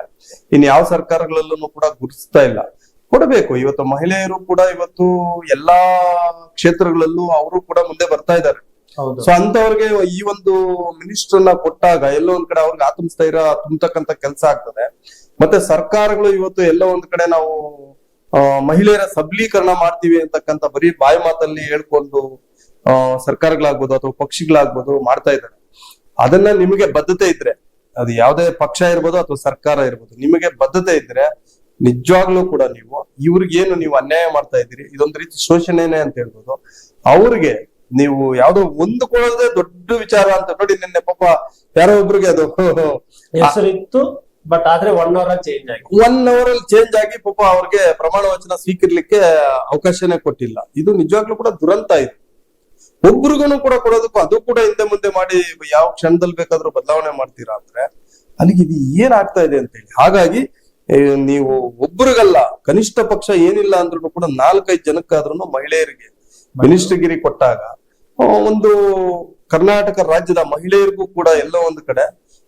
ಇನ್ ಯಾವ ಸರ್ಕಾರಗಳಲ್ಲೂ ಕೂಡ ಗುರುತಿಸ್ತಾ ಇಲ್ಲ. ಕೊಡಬೇಕು. ಇವತ್ತು ಮಹಿಳೆಯರು ಕೂಡ ಇವತ್ತು ಎಲ್ಲಾ ಕ್ಷೇತ್ರಗಳಲ್ಲೂ ಅವರು ಕೂಡ ಮುಂದೆ ಬರ್ತಾ ಇದ್ದಾರೆ. ಸೊ ಅಂತವ್ರಿಗೆ ಈ ಒಂದು ಮಿನಿಸ್ಟರ್ನ ಕೊಟ್ಟಾಗ ಎಲ್ಲೋ ಒಂದ್ ಕಡೆ ಅವ್ರಿಗೆ ಆತ್ಮಸ್ಥೈರ್ಯ ತುಂಬತಕ್ಕಂತ ಕೆಲಸ ಆಗ್ತದೆ. ಮತ್ತೆ ಸರ್ಕಾರಗಳು ಇವತ್ತು ಎಲ್ಲೋ ಒಂದ್ ಕಡೆ ನಾವು ಮಹಿಳೆಯರ ಸಬಲೀಕರಣ ಮಾಡ್ತೀವಿ ಅಂತಕ್ಕಂಥ ಬರೀ ಬಾಯಿ ಮಾತಲ್ಲಿ ಹೇಳ್ಕೊಂಡು ಸರ್ಕಾರಗಳಾಗ್ಬೋದು ಅಥವಾ ಪಕ್ಷಗಳಾಗ್ಬೋದು ಮಾಡ್ತಾ ಇದ್ದಾರೆ. ಅದನ್ನ ನಿಮಗೆ ಬದ್ಧತೆ ಇದ್ರೆ, ಅದು ಯಾವುದೇ ಪಕ್ಷ ಇರ್ಬೋದು ಅಥವಾ ಸರ್ಕಾರ ಇರ್ಬೋದು, ನಿಮಗೆ ಬದ್ಧತೆ ಇದ್ರೆ ನಿಜವಾಗ್ಲೂ ಕೂಡ ಇವ್ರಿಗೇನು ನೀವು ಅನ್ಯಾಯ ಮಾಡ್ತಾ ಇದ್ದೀರಿ, ಇದೊಂದು ರೀತಿ ಶೋಷಣೆನೆ ಅಂತ ಹೇಳ್ಬೋದು. ಅವ್ರಿಗೆ ನೀವು ಯಾವ್ದೋ ಹೊಂದ್ಕೊಳ್ಳೋದೇ ದೊಡ್ಡ ವಿಚಾರ ಅಂತ ನೋಡಿ. ನಿನ್ನೆ ಪಾಪ ಯಾರೋ ಒಬ್ರಿಗೆ ಅದು ಹೆಸರಿತ್ತು, ಬಟ್ ಆದ್ರೆ 1 hour ಚೇಂಜ್ ಆಗಿ 1 hour ಅಲ್ಲಿ ಚೇಂಜ್ ಆಗಿ ಪಾಪ ಅವ್ರಿಗೆ ಪ್ರಮಾಣ ವಚನ ಸ್ವೀಕರಿಲಿಕ್ಕೆ ಅವಕಾಶನೇ ಕೊಟ್ಟಿಲ್ಲ. ಇದು ನಿಜವಾಗ್ಲೂ ಕೂಡ ದುರಂತ. ಇದು ಒಬ್ರಿಗೂ ಕೂಡ ಕೊಡೋದಕ್ಕೂ ಅದು ಕೂಡ ಹಿಂದೆ ಮುಂದೆ ಮಾಡಿ ಯಾವ ಕ್ಷಣದಲ್ಲಿ ಬೇಕಾದ್ರೂ ಬದಲಾವಣೆ ಮಾಡ್ತೀರಾ ಅಂದ್ರೆ ಅಲ್ಲಿಗೆ ಇದು ಏನಾಗ್ತಾ ಇದೆ ಅಂತ ಹೇಳಿ. ಹಾಗಾಗಿ ನೀವು ಒಬ್ಬರಿಗಲ್ಲ, ಕನಿಷ್ಠ ಪಕ್ಷ ಏನಿಲ್ಲ ಅಂದ್ರೂ ಕೂಡ 4-5 ಜನಕ್ಕಾದ್ರೂ ಮಹಿಳೆಯರಿಗೆ ಮಿನಿಸ್ಟರ್ಗಿರಿ ಕೊಟ್ಟಾಗ ಒಂದು ಕರ್ನಾಟಕ ರಾಜ್ಯದ ಮಹಿಳೆಯರಿಗೂ ಕೂಡ ಎಲ್ಲೋ ಒಂದು ಕಡೆ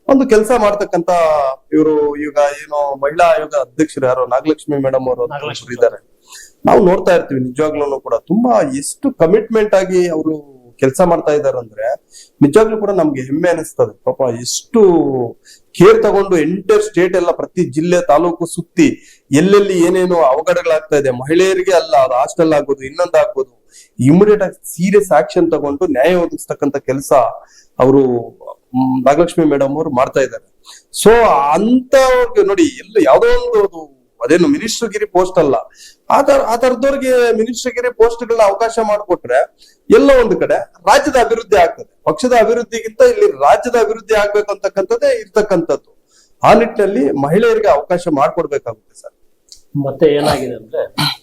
ಒಂದು ಕೆಲಸ ಮಾಡ್ತಕ್ಕಂತ ಇವರು ಈಗ ಏನೋ ಮಹಿಳಾ ಆಯೋಗ ಅಧ್ಯಕ್ಷರು ಯಾರೋ ನಾಗಲಕ್ಷ್ಮಿ ಮೇಡಮ್ ಅವರು ಇದ್ದಾರೆ. ನಾವು ನೋಡ್ತಾ ಇರ್ತೀವಿ ನಿಜವಾಗ್ಲೂ ಕೂಡ ತುಂಬಾ ಎಷ್ಟು ಕಮಿಟ್ಮೆಂಟ್ ಆಗಿ ಅವರು ಕೆಲಸ ಮಾಡ್ತಾ ಇದ್ದಾರೆ ಅಂದ್ರೆ ನಿಜವಾಗ್ಲೂ ಕೂಡ ನಮ್ಗೆ ಹೆಮ್ಮೆ ಅನಿಸ್ತದೆ. ಪಾಪ ಎಷ್ಟು ಕೇರ್ ತಗೊಂಡು ಎಂಟರ್ ಸ್ಟೇಟ್ ಎಲ್ಲ ಪ್ರತಿ ಜಿಲ್ಲೆ ತಾಲೂಕು ಸುತ್ತಿ ಎಲ್ಲೆಲ್ಲಿ ಏನೇನು ಅವಘಡಗಳಾಗ್ತಾ ಇದೆ, ಮಹಿಳೆಯರಿಗೆ ಅಲ್ಲ ಅದು ಹಾಸ್ಟೆಲ್ ಆಗ್ಬೋದು ಇನ್ನೊಂದು ಆಗ್ಬೋದು, ಇಮಿಡಿಯೇಟ್ ಆಗಿ ಸೀರಿಯಸ್ ಆಕ್ಷನ್ ತಗೊಂಡು ನ್ಯಾಯ ಒದಗಿಸ್ತಕ್ಕಂಥ ಕೆಲಸ ಅವರು ನಾಗಲಕ್ಷ್ಮಿ ಮೇಡಮ್ ಅವರು ಮಾಡ್ತಾ ಇದ್ದಾರೆ. ಸೊ ಅಂತ ನೋಡಿ ಯಾವ್ದೋ ಒಂದು ಅದೇನು ಮಿನಿಸ್ಟರ್ಗಿರಿ ಪೋಸ್ಟ್ ಅಲ್ಲ, ಆ ತರದವ್ರಿಗೆ ಮಿನಿಸ್ಟರ್ಗಿರಿ ಪೋಸ್ಟ್ಗಳನ್ನ ಅವಕಾಶ ಮಾಡಿಕೊಟ್ರೆ ಎಲ್ಲೋ ಒಂದು ಕಡೆ ರಾಜ್ಯದ ಅಭಿವೃದ್ಧಿ ಆಗ್ತದೆ. ಪಕ್ಷದ ಅಭಿವೃದ್ಧಿಗಿಂತ ಇಲ್ಲಿ ರಾಜ್ಯದ ಅಭಿವೃದ್ಧಿ ಆಗ್ಬೇಕು ಅಂತಕ್ಕಂಥದ್ದೇ ಇರ್ತಕ್ಕಂಥದ್ದು. ಆ ನಿಟ್ಟಿನಲ್ಲಿ ಮಹಿಳೆಯರಿಗೆ ಅವಕಾಶ ಮಾಡ್ಕೊಡ್ಬೇಕಾಗುತ್ತೆ ಸರ್. ಮತ್ತೆ ಏನಾಗಿದೆ ಅಂದ್ರೆ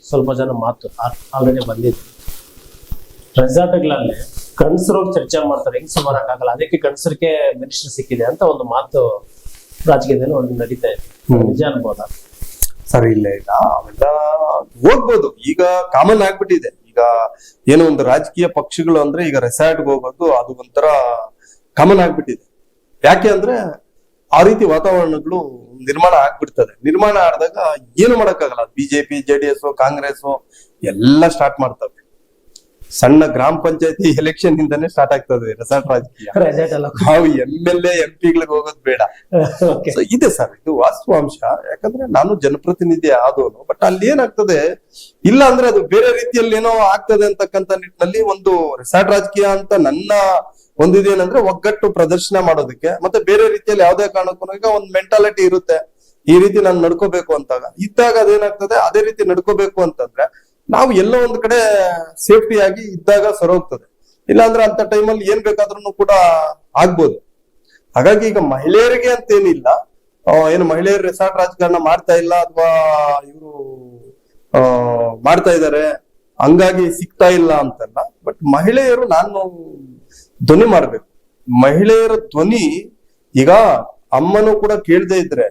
ಸ್ವಲ್ಪ ಜನ ಮಾತು ಆಲ್ರೆಡಿ ಬಂದಿದೆ, ರೆಸಾರ್ಟ್ಗಳಲ್ಲಿ ಗಂಡಸರು ಚರ್ಚೆ ಮಾಡ್ತಾರೆ, ಹೆಂಗ್ ಸುಮಾರಾಗಲ್ಲ ಅದಕ್ಕೆ ಗಂಡಸರಿಗೆ ಮಿನಿಸ್ಟರ್ ಸಿಕ್ಕಿದೆ ಅಂತ ಒಂದು ಮಾತು ರಾಜಕೀಯದಲ್ಲಿ ಒಂದು ನಡೀತಾ ಇದೆ. ನಿಜ ಅನ್ಬೋದಾ? ಸರಿ, ಇಲ್ಲ ಅವೆಲ್ಲ ಹೋಗ್ಬೋದು, ಈಗ ಕಾಮನ್ ಆಗ್ಬಿಟ್ಟಿದೆ. ಈಗ ಏನೋ ಒಂದು ರಾಜಕೀಯ ಪಕ್ಷಗಳು ಅಂದ್ರೆ ಈಗ ರೆಸಾರ್ಟ್ಗೆ ಹೋಗೋದು ಅದು ಒಂಥರ ಕಾಮನ್ ಆಗ್ಬಿಟ್ಟಿದೆ. ಯಾಕೆ ಅಂದ್ರೆ ಆ ರೀತಿ ವಾತಾವರಣಗಳು ನಿರ್ಮಾಣ ಆಗ್ಬಿಡ್ತದೆ. ನಿರ್ಮಾಣ ಆದಾಗ ಏನು ಮಾಡಕ್ಕಾಗಲ್ಲ. ಬಿಜೆಪಿ, ಜೆಡಿಎಸ್, ಕಾಂಗ್ರೆಸ್ ಎಲ್ಲ ಸ್ಟಾರ್ಟ್ ಮಾಡ್ತವೆ. ಸಣ್ಣ ಗ್ರಾಮ ಪಂಚಾಯತಿ ಎಲೆಕ್ಷನ್ ಇಂದಾನೆ ಸ್ಟಾರ್ಟ್ ಆಗ್ತದೆ ರೆಸಾರ್ಟ್ ರಾಜಕೀಯ. ನಾವು MLA MP ಗಳಿಗೆ ಹೋಗೋದು ಬೇಡ. So, ಇದೆ ಸರ್, ಇದು ವಾಸ್ತವಾಂಶ. ಯಾಕಂದ್ರೆ ನಾನು ಜನಪ್ರತಿನಿಧಿ ಆದವನು, ಬಟ್ ಅಲ್ಲಿ ಏನಾಗ್ತದೆ ಇಲ್ಲ ಅಂದ್ರೆ ಅದು ಬೇರೆ ರೀತಿಯಲ್ಲಿ ಏನೋ ಆಗ್ತದೆ ಅಂತಕ್ಕಂಥ ನಿಟ್ಟಿನಲ್ಲಿ ಒಂದು ರೆಸಾರ್ಟ್ ರಾಜಕೀಯ ಅಂತ ನನ್ನ ಒಂದಿದೇನಂದ್ರೆ ಒಗ್ಗಟ್ಟು ಪ್ರದರ್ಶನ ಮಾಡೋದಕ್ಕೆ, ಮತ್ತೆ ಬೇರೆ ರೀತಿಯಲ್ಲಿ ಯಾವ್ದೇ ಕಾರಣಕ್ಕೂ ಈಗ ಒಂದು ಮೆಂಟಾಲಿಟಿ ಇರುತ್ತೆ, ಈ ರೀತಿ ನಾನು ನಡ್ಕೋಬೇಕು ಅಂತಾಗ ಇದ್ದಾಗ ಅದೇನಾಗ್ತದೆ ಅದೇ ರೀತಿ ನಡ್ಕೋಬೇಕು ಅಂತಂದ್ರೆ ನಾವು ಎಲ್ಲೋ ಒಂದ್ ಕಡೆ ಸೇಫ್ಟಿ ಆಗಿ ಇದ್ದಾಗ ಸರೋಗ್ತದೆ. ಇಲ್ಲಾಂದ್ರೆ ಅಂತ ಟೈಮಲ್ಲಿ ಏನ್ ಬೇಕಾದ್ರೂ ಕೂಡ ಆಗ್ಬೋದು. ಹಾಗಾಗಿ ಈಗ ಮಹಿಳೆಯರಿಗೆ ಅಂತ ಏನಿಲ್ಲ, ಏನು ಮಹಿಳೆಯರು ರೆಸಾರ್ಟ್ ರಾಜಕಾರಣ ಮಾಡ್ತಾ ಇಲ್ಲ ಅಥವಾ ಇವರು ಮಾಡ್ತಾ ಇದ್ದಾರೆ ಹಂಗಾಗಿ ಸಿಗ್ತಾ ಇಲ್ಲ ಅಂತಲ್ಲ. ಬಟ್ ಮಹಿಳೆಯರು ನಾನು ಧ್ವನಿ ಮಾಡ್ಬೇಕು. ಮಹಿಳೆಯರ ಧ್ವನಿ ಈಗ ಅಮ್ಮನೂ ಕೂಡ ಕೇಳದೆ ಇದ್ರೆ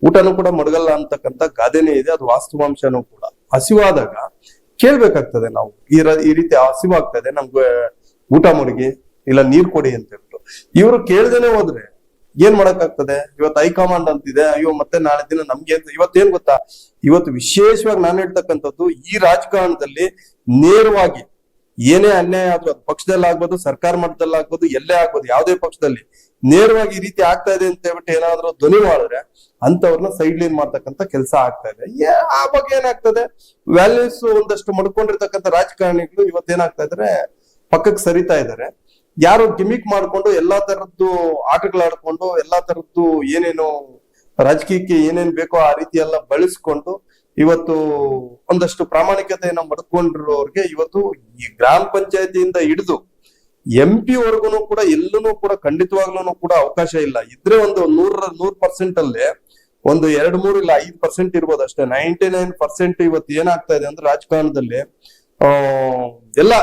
ಊಟನೂ ಕೂಡ ಮಡಗಲ್ಲ ಅಂತಕ್ಕಂಥ ಗಾದೆನೇ ಇದೆ. ಅದು ವಾಸ್ತವಾಂಶನೂ ಕೂಡ. ಹಸಿವಾದಾಗ ಕೇಳ್ಬೇಕಾಗ್ತದೆ ನಾವು, ಈ ರೀತಿ ಹಸಿವಾಗ್ತದೆ ನಮ್ಗೆ ಊಟ ಮಡಗಿ ಇಲ್ಲ ನೀರ್ ಕೊಡಿ ಅಂತ ಹೇಳ್ಬಿಟ್ಟು. ಇವರು ಕೇಳ್ದೇನೆ ಹೋದ್ರೆ ಏನ್ ಮಾಡಕ್ಕಾಗ್ತದೆ? ಇವತ್ತು ಹೈಕಮಾಂಡ್ ಅಂತಿದೆ, ಅಯ್ಯೋ ಮತ್ತೆ ನಾಳೆ ದಿನ ನಮ್ಗೆ ಇವತ್ತೇನ್ ಗೊತ್ತಾ, ಇವತ್ತು ವಿಶೇಷವಾಗಿ ನಾನು ಹೇಳ್ತಕ್ಕಂಥದ್ದು ಈ ರಾಜಕಾರಣದಲ್ಲಿ ನೇರವಾಗಿ ಏನೇ ಅನ್ಯಾಯ ಆದ್ರೂ ಅದು ಪಕ್ಷದಲ್ಲಾಗ್ಬೋದು, ಸರ್ಕಾರ ಮಟ್ಟದಲ್ಲಾಗ್ಬೋದು, ಎಲ್ಲೇ ಆಗ್ಬೋದು, ಯಾವುದೇ ಪಕ್ಷದಲ್ಲಿ ನೇರವಾಗಿ ಈ ರೀತಿ ಆಗ್ತಾ ಇದೆ ಅಂತ ಹೇಳ್ಬಿಟ್ಟು ಏನಾದ್ರೂ ಧ್ವನಿ ಮಾಡಿದ್ರೆ ಅಂತವ್ರನ್ನ ಸೈಡ್ ಲೈನ್ ಮಾಡ್ತಕ್ಕಂಥ ಕೆಲಸ ಆಗ್ತಾ ಇದೆ. ಆ ಬಗ್ಗೆ ಏನಾಗ್ತದೆ, ವ್ಯಾಲ್ಯೂಸ್ ಒಂದಷ್ಟು ಮಡ್ಕೊಂಡಿರ್ತಕ್ಕಂಥ ರಾಜಕಾರಣಿಗಳು ಇವತ್ತೇನಾಗ್ತಾ ಇದಾರೆ ಪಕ್ಕಕ್ಕೆ ಸರಿತಾ ಇದಾರೆ. ಯಾರು ಗಿಮಿಕ್ ಮಾಡ್ಕೊಂಡು ಎಲ್ಲಾ ತರದ್ದು ಆಟಗಳಾಡ್ಕೊಂಡು ಎಲ್ಲಾ ತರದ್ದು ಏನೇನು ರಾಜಕೀಯಕ್ಕೆ ಏನೇನ್ ಬೇಕೋ ಆ ರೀತಿ ಎಲ್ಲ ಬಳಸ್ಕೊಂಡು ಇವತ್ತು ಒಂದಷ್ಟು ಪ್ರಾಮಾಣಿಕತೆಯನ್ನ ಮಡ್ಕೊಂಡಿರೋರ್ಗೆ ಇವತ್ತು ಈ ಗ್ರಾಮ ಪಂಚಾಯತಿಯಿಂದ ಹಿಡಿದು MP ವರ್ಗುನು ಕೂಡ ಎಲ್ಲೂ ಕೂಡ ಖಂಡಿತವಾಗ್ಲೂ ಕೂಡ ಅವಕಾಶ ಇಲ್ಲ. ಇದ್ರೆ ಒಂದು 100% ಅಲ್ಲೇ ಒಂದು 2-3 ಇಲ್ಲ 5% ಇರ್ಬೋದು ಅಷ್ಟೇ. 99% ಇವತ್ತು ಏನಾಗ್ತಾ ಇದೆ ಅಂದ್ರೆ ರಾಜಕಾರಣದಲ್ಲಿ ಎಲ್ಲ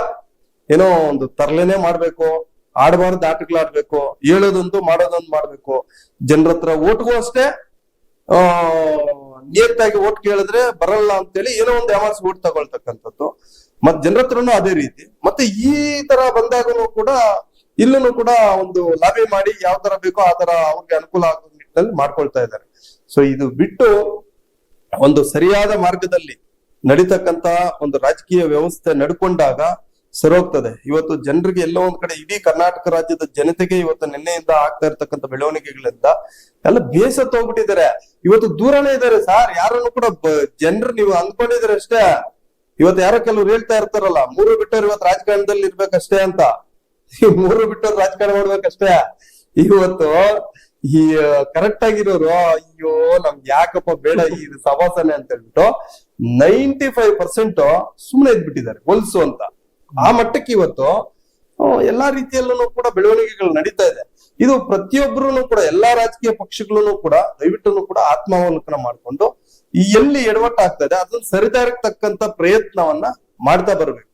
ಏನೋ ಒಂದು ತರ್ಲೆನೆ ಮಾಡ್ಬೇಕು, ಆಡಬಾರ್ದು ಆಟಗಳಾಡ್ಬೇಕು, ಹೇಳೋದೊಂದು ಮಾಡೋದೊಂದು ಮಾಡ್ಬೇಕು. ಜನರ ಹತ್ರ ಓಟ್ಗೂ ಅಷ್ಟೇ ನಿಯತ್ತಾಗಿ ಓಟ್ ಕೇಳಿದ್ರೆ ಬರಲ್ಲ ಅಂತೇಳಿ ಏನೋ ಒಂದು ಯಾವಾಸ್ ಓಟ್ ತಗೊಳ್ತಕ್ಕಂಥದ್ದು. ಮತ್ ಜನರ ಹತ್ರನು ಅದೇ ರೀತಿ. ಮತ್ತೆ ಈ ತರ ಬಂದಾಗನು ಕೂಡ ಇಲ್ಲೂ ಕೂಡ ಒಂದು ಲಾಬಿ ಮಾಡಿ ಯಾವ ತರ ಬೇಕೋ ಆ ತರ ಅವ್ರಿಗೆ ಅನುಕೂಲ ಆಗೋ ನಿಟ್ಟಿನಲ್ಲಿ ಮಾಡ್ಕೊಳ್ತಾ ಇದ್ದಾರೆ. ಸೊ ಇದು ಬಿಟ್ಟು ಒಂದು ಸರಿಯಾದ ಮಾರ್ಗದಲ್ಲಿ ನಡೀತಕ್ಕಂತ ಒಂದು ರಾಜಕೀಯ ವ್ಯವಸ್ಥೆ ನಡ್ಕೊಂಡಾಗ ಸರೋಗ್ತದೆ. ಇವತ್ತು ಜನರಿಗೆ ಎಲ್ಲೋ ಒಂದ್ ಕಡೆ ಇಡೀ ಕರ್ನಾಟಕ ರಾಜ್ಯದ ಜನತೆಗೆ ಇವತ್ತು ನಿನ್ನೆಯಿಂದ ಆಗ್ತಾ ಇರ್ತಕ್ಕಂಥ ಬೆಳವಣಿಗೆಗಳಿಂದ ಎಲ್ಲ ಬೇಸತ್ತು ಹೋಗ್ಬಿಟ್ಟಿದ್ದಾರೆ. ಇವತ್ತು ದೂರನೇ ಇದ್ದಾರೆ ಸರ್. ಯಾರನ್ನು ಕೂಡ ಜನರು ನೀವು ಅಂದ್ಕೊಂಡಿದ್ರೆ ಅಷ್ಟೇ. ಇವತ್ತು ಯಾರೋ ಕೆಲವ್ರು ಹೇಳ್ತಾ ಇರ್ತಾರಲ್ಲ, 3 ಬಿಟ್ಟವ್ರು ಇವತ್ತು ರಾಜಕಾರಣದಲ್ಲಿ ಇರ್ಬೇಕಷ್ಟೇ ಅಂತ. 3 ಬಿಟ್ಟವ್ರು ರಾಜಕಾರಣ ಮಾಡ್ಬೇಕಷ್ಟೇ. ಇವತ್ತು ಈ ಕರೆಕ್ಟ್ ಆಗಿರೋರು ಅಯ್ಯೋ ನಮ್ಗೆ ಯಾಕಪ್ಪ ಬೇಡ ಈ ಸವಾಸನೆ ಅಂತ ಹೇಳ್ಬಿಟ್ಟು 95% ಸುಮ್ಮನೆ ಇದ್ಬಿಟ್ಟಿದ್ದಾರೆ ಹೊಲ್ಸು ಅಂತ. ಆ ಮಟ್ಟಕ್ಕೆ ಇವತ್ತು ಎಲ್ಲಾ ರೀತಿಯಲ್ಲೂ ಕೂಡ ಬೆಳವಣಿಗೆಗಳು ನಡೀತಾ ಇದೆ. ಇದು ಪ್ರತಿಯೊಬ್ಬರೂ ಕೂಡ ಎಲ್ಲಾ ರಾಜಕೀಯ ಪಕ್ಷಗಳನ್ನು ಕೂಡ ದಯವಿಟ್ಟು ಕೂಡ ಆತ್ಮಾವಲೋಕನ ಮಾಡ್ಕೊಂಡು ಎಲ್ಲಿ ಎಡವಟ್ಟಾಗ್ತಾ ಇದೆ ಅದನ್ನ ಸರಿದಾರಕ್ಕೆ ತಕ್ಕಂತ ಪ್ರಯತ್ನವನ್ನ ಮಾಡ್ತಾ ಬರ್ಬೇಕು.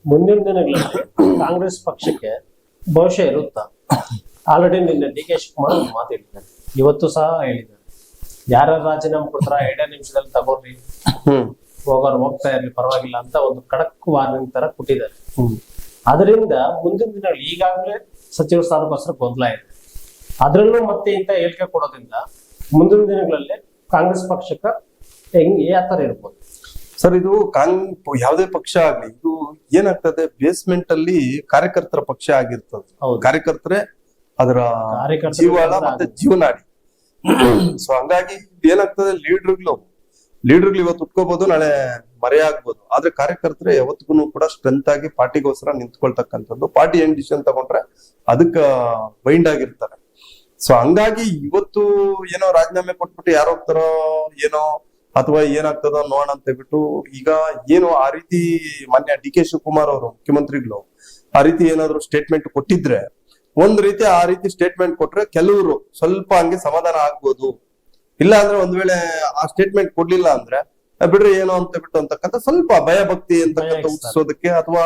ಮುಂದಿನ ದಿನಗಳಲ್ಲಿ ಕಾಂಗ್ರೆಸ್ ಪಕ್ಷಕ್ಕೆ ಭವಿಷ್ಯ ಇರುತ್ತಾ? ಆಲ್ರೆಡಿ ನಿನ್ನೆ DK ಶಿವಕುಮಾರ್ ಮಾತಾಡಿದ್ದಾರೆ, ಇವತ್ತು ಸಹ ಹೇಳಿದ್ದಾರೆ, ಯಾರ ರಾಜೀನಾಮೆ ಕೊಡ್ತಾರ 2 ನಿಮಿಷದಲ್ಲಿ ತಗೋರಿ, ಹೋಗೋರು ಹೋಗ್ತಾ ಇರ್ಲಿ ಪರವಾಗಿಲ್ಲ ಅಂತ ಒಂದು ಖಡಕ್ ವಾರ್ನಿಂಗ್ ತರ ಕೊಟ್ಟಿದ್ದಾರೆ. ಅದರಿಂದ ಮುಂದಿನ ದಿನಗಳು ಈಗಾಗಲೇ ಸಚಿವ ಸ್ಥಾನಕ್ಕೋಸ್ಕರ ಗೊಂದಲ ಇದೆ. ಅದ್ರಲ್ಲೂ ಮತ್ತೆ ಇಂತ ಹೇಳಿಕೆ ಕೊಡೋದ್ರಿಂದ ಮುಂದಿನ ದಿನಗಳಲ್ಲಿ ಕಾಂಗ್ರೆಸ್ ಪಕ್ಷಕ್ಕೆ ಯಾವ ತರ ಇರ್ಬೋದು? ಸರ್ ಇದು ಯಾವುದೇ ಪಕ್ಷ ಆಗ್ಲಿ ಇದು ಏನಾಗ್ತದೆ ಬೇಸ್ಮೆಂಟ್ ಅಲ್ಲಿ ಕಾರ್ಯಕರ್ತರ ಪಕ್ಷ ಆಗಿರ್ತದೆ. ಹೌದು. ಕಾರ್ಯಕರ್ತರೇ ಅದರ ಕಾರ್ಯಕರ್ತರು ಜೀವಾಳ ಮತ್ತೆ ಜೀವನಾಡಿ. ಸೊ ಹಂಗಾಗಿ ಏನಾಗ್ತದೆ ಲೀಡರ್ಗಳು ಇವತ್ತು ಉಟ್ಕೋಬಹುದು, ನಾಳೆ ಮರೆ ಆಗ್ಬೋದು. ಆದ್ರೆ ಕಾರ್ಯಕರ್ತರೆ ಯಾವತ್ತಿಗೂ ಕೂಡ ಸ್ಟ್ರೆಂತ್ ಆಗಿ ಪಾರ್ಟಿಗೋಸ್ಕರ ನಿಂತ್ಕೊಳ್ತಕ್ಕಂಥದ್ದು. ಪಾರ್ಟಿ ಏನ್ ಡಿಸಿಷನ್ ತಗೊಂಡ್ರೆ ಅದಕ್ಕ ಬೈಂಡ್ ಆಗಿರ್ತಾರೆ. ಸೊ ಹಂಗಾಗಿ ಇವತ್ತು ಏನೋ ರಾಜೀನಾಮೆ ಕೊಟ್ಬಿಟ್ಟು ಯಾರು ಹೋಗ್ತಾರೋ ಏನೋ ಅಥವಾ ಏನಾಗ್ತದೋ ನೋಡೋಣ ಅಂತ ಹೇಳ್ಬಿಟ್ಟು ಈಗ ಏನು ಆ ರೀತಿ ಮಾನ್ಯ ಡಿ.ಕೆ. ಶಿವಕುಮಾರ್ ಅವರು ಮುಖ್ಯಮಂತ್ರಿಗಳು ಆ ರೀತಿ ಏನಾದ್ರು ಸ್ಟೇಟ್ಮೆಂಟ್ ಕೊಟ್ಟಿದ್ರೆ, ಒಂದ್ ರೀತಿ ಆ ರೀತಿ ಸ್ಟೇಟ್ಮೆಂಟ್ ಕೊಟ್ರೆ ಕೆಲವರು ಸ್ವಲ್ಪ ಹಂಗೆ ಸಮಾಧಾನ ಆಗ್ಬೋದು. ಇಲ್ಲ ಅಂದ್ರೆ ಒಂದ್ ವೇಳೆ ಆ ಸ್ಟೇಟ್ಮೆಂಟ್ ಕೊಡ್ಲಿಲ್ಲ ಅಂದ್ರೆ ಬಿಡ್ರಿ ಏನೋ ಅಂತ ಬಿಟ್ಟು ಅಂತಕ್ಕಂಥ ಸ್ವಲ್ಪ ಭಯ ಭಕ್ತಿ ಅಂತಕ್ಕಂಥ ಹುಟ್ಟಿಸೋದಕ್ಕೆ ಅಥವಾ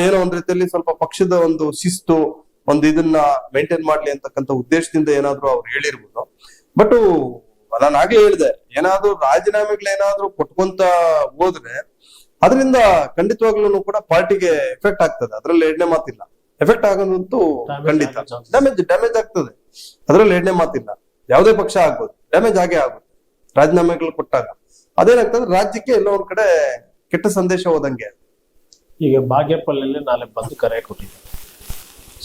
ಏನೋ ಒಂದ್ ರೀತಿಯಲ್ಲಿ ಸ್ವಲ್ಪ ಪಕ್ಷದ ಒಂದು ಶಿಸ್ತು ಒಂದು ಇದನ್ನ ಮೇಂಟೈನ್ ಮಾಡ್ಲಿ ಅಂತಕ್ಕಂಥ ಉದ್ದೇಶದಿಂದ ಏನಾದ್ರು ಅವ್ರು ಹೇಳಿರ್ಬೋದು. ಬಟ್ ನಾನು ಆಗ್ಲೇ ಹೇಳಿದೆ, ಏನಾದ್ರು ರಾಜೀನಾಮೆಗಳೇನಾದ್ರು ಕೊಟ್ಕೊಂತ ಹೋದ್ರೆ ಅದರಿಂದ ಖಂಡಿತವಾಗ್ಲೂ ಕೂಡ ಪಾರ್ಟಿಗೆ ಎಫೆಕ್ಟ್ ಆಗ್ತದೆ. ಅದ್ರಲ್ಲಿ ಎರಡನೇ ಮಾತಿಲ್ಲ. ಎಫೆಕ್ಟ್ ಆಗೋದಂತೂ ಖಂಡಿತ ಡ್ಯಾಮೇಜ್ ಆಗ್ತದೆ. ಅದ್ರಲ್ಲಿ ಎರಡನೇ ಮಾತಿಲ್ಲ. ಯಾವುದೇ ಪಕ್ಷ ಆಗ್ಬೋದು, ಡ್ಯಾಮೇಜ್ ಆಗೇ ಆಗುತ್ತೆ ರಾಜೀನಾಮೆಗಳು ಕೊಟ್ಟಾಗ. ಅದೇನಾಗ್ತದೆ, ರಾಜ್ಯಕ್ಕೆ ಎಲ್ಲೋ ಒಂದ್ ಕಡೆ ಕೆಟ್ಟ ಸಂದೇಶ ಹೋದಂಗೆ. ಈಗ ಬಾಗೇಪಲ್ಲಿ ನಾಳೆ ಬಂದು ಕರೆ ಕೊಟ್ಟಿದ್ದಾರೆ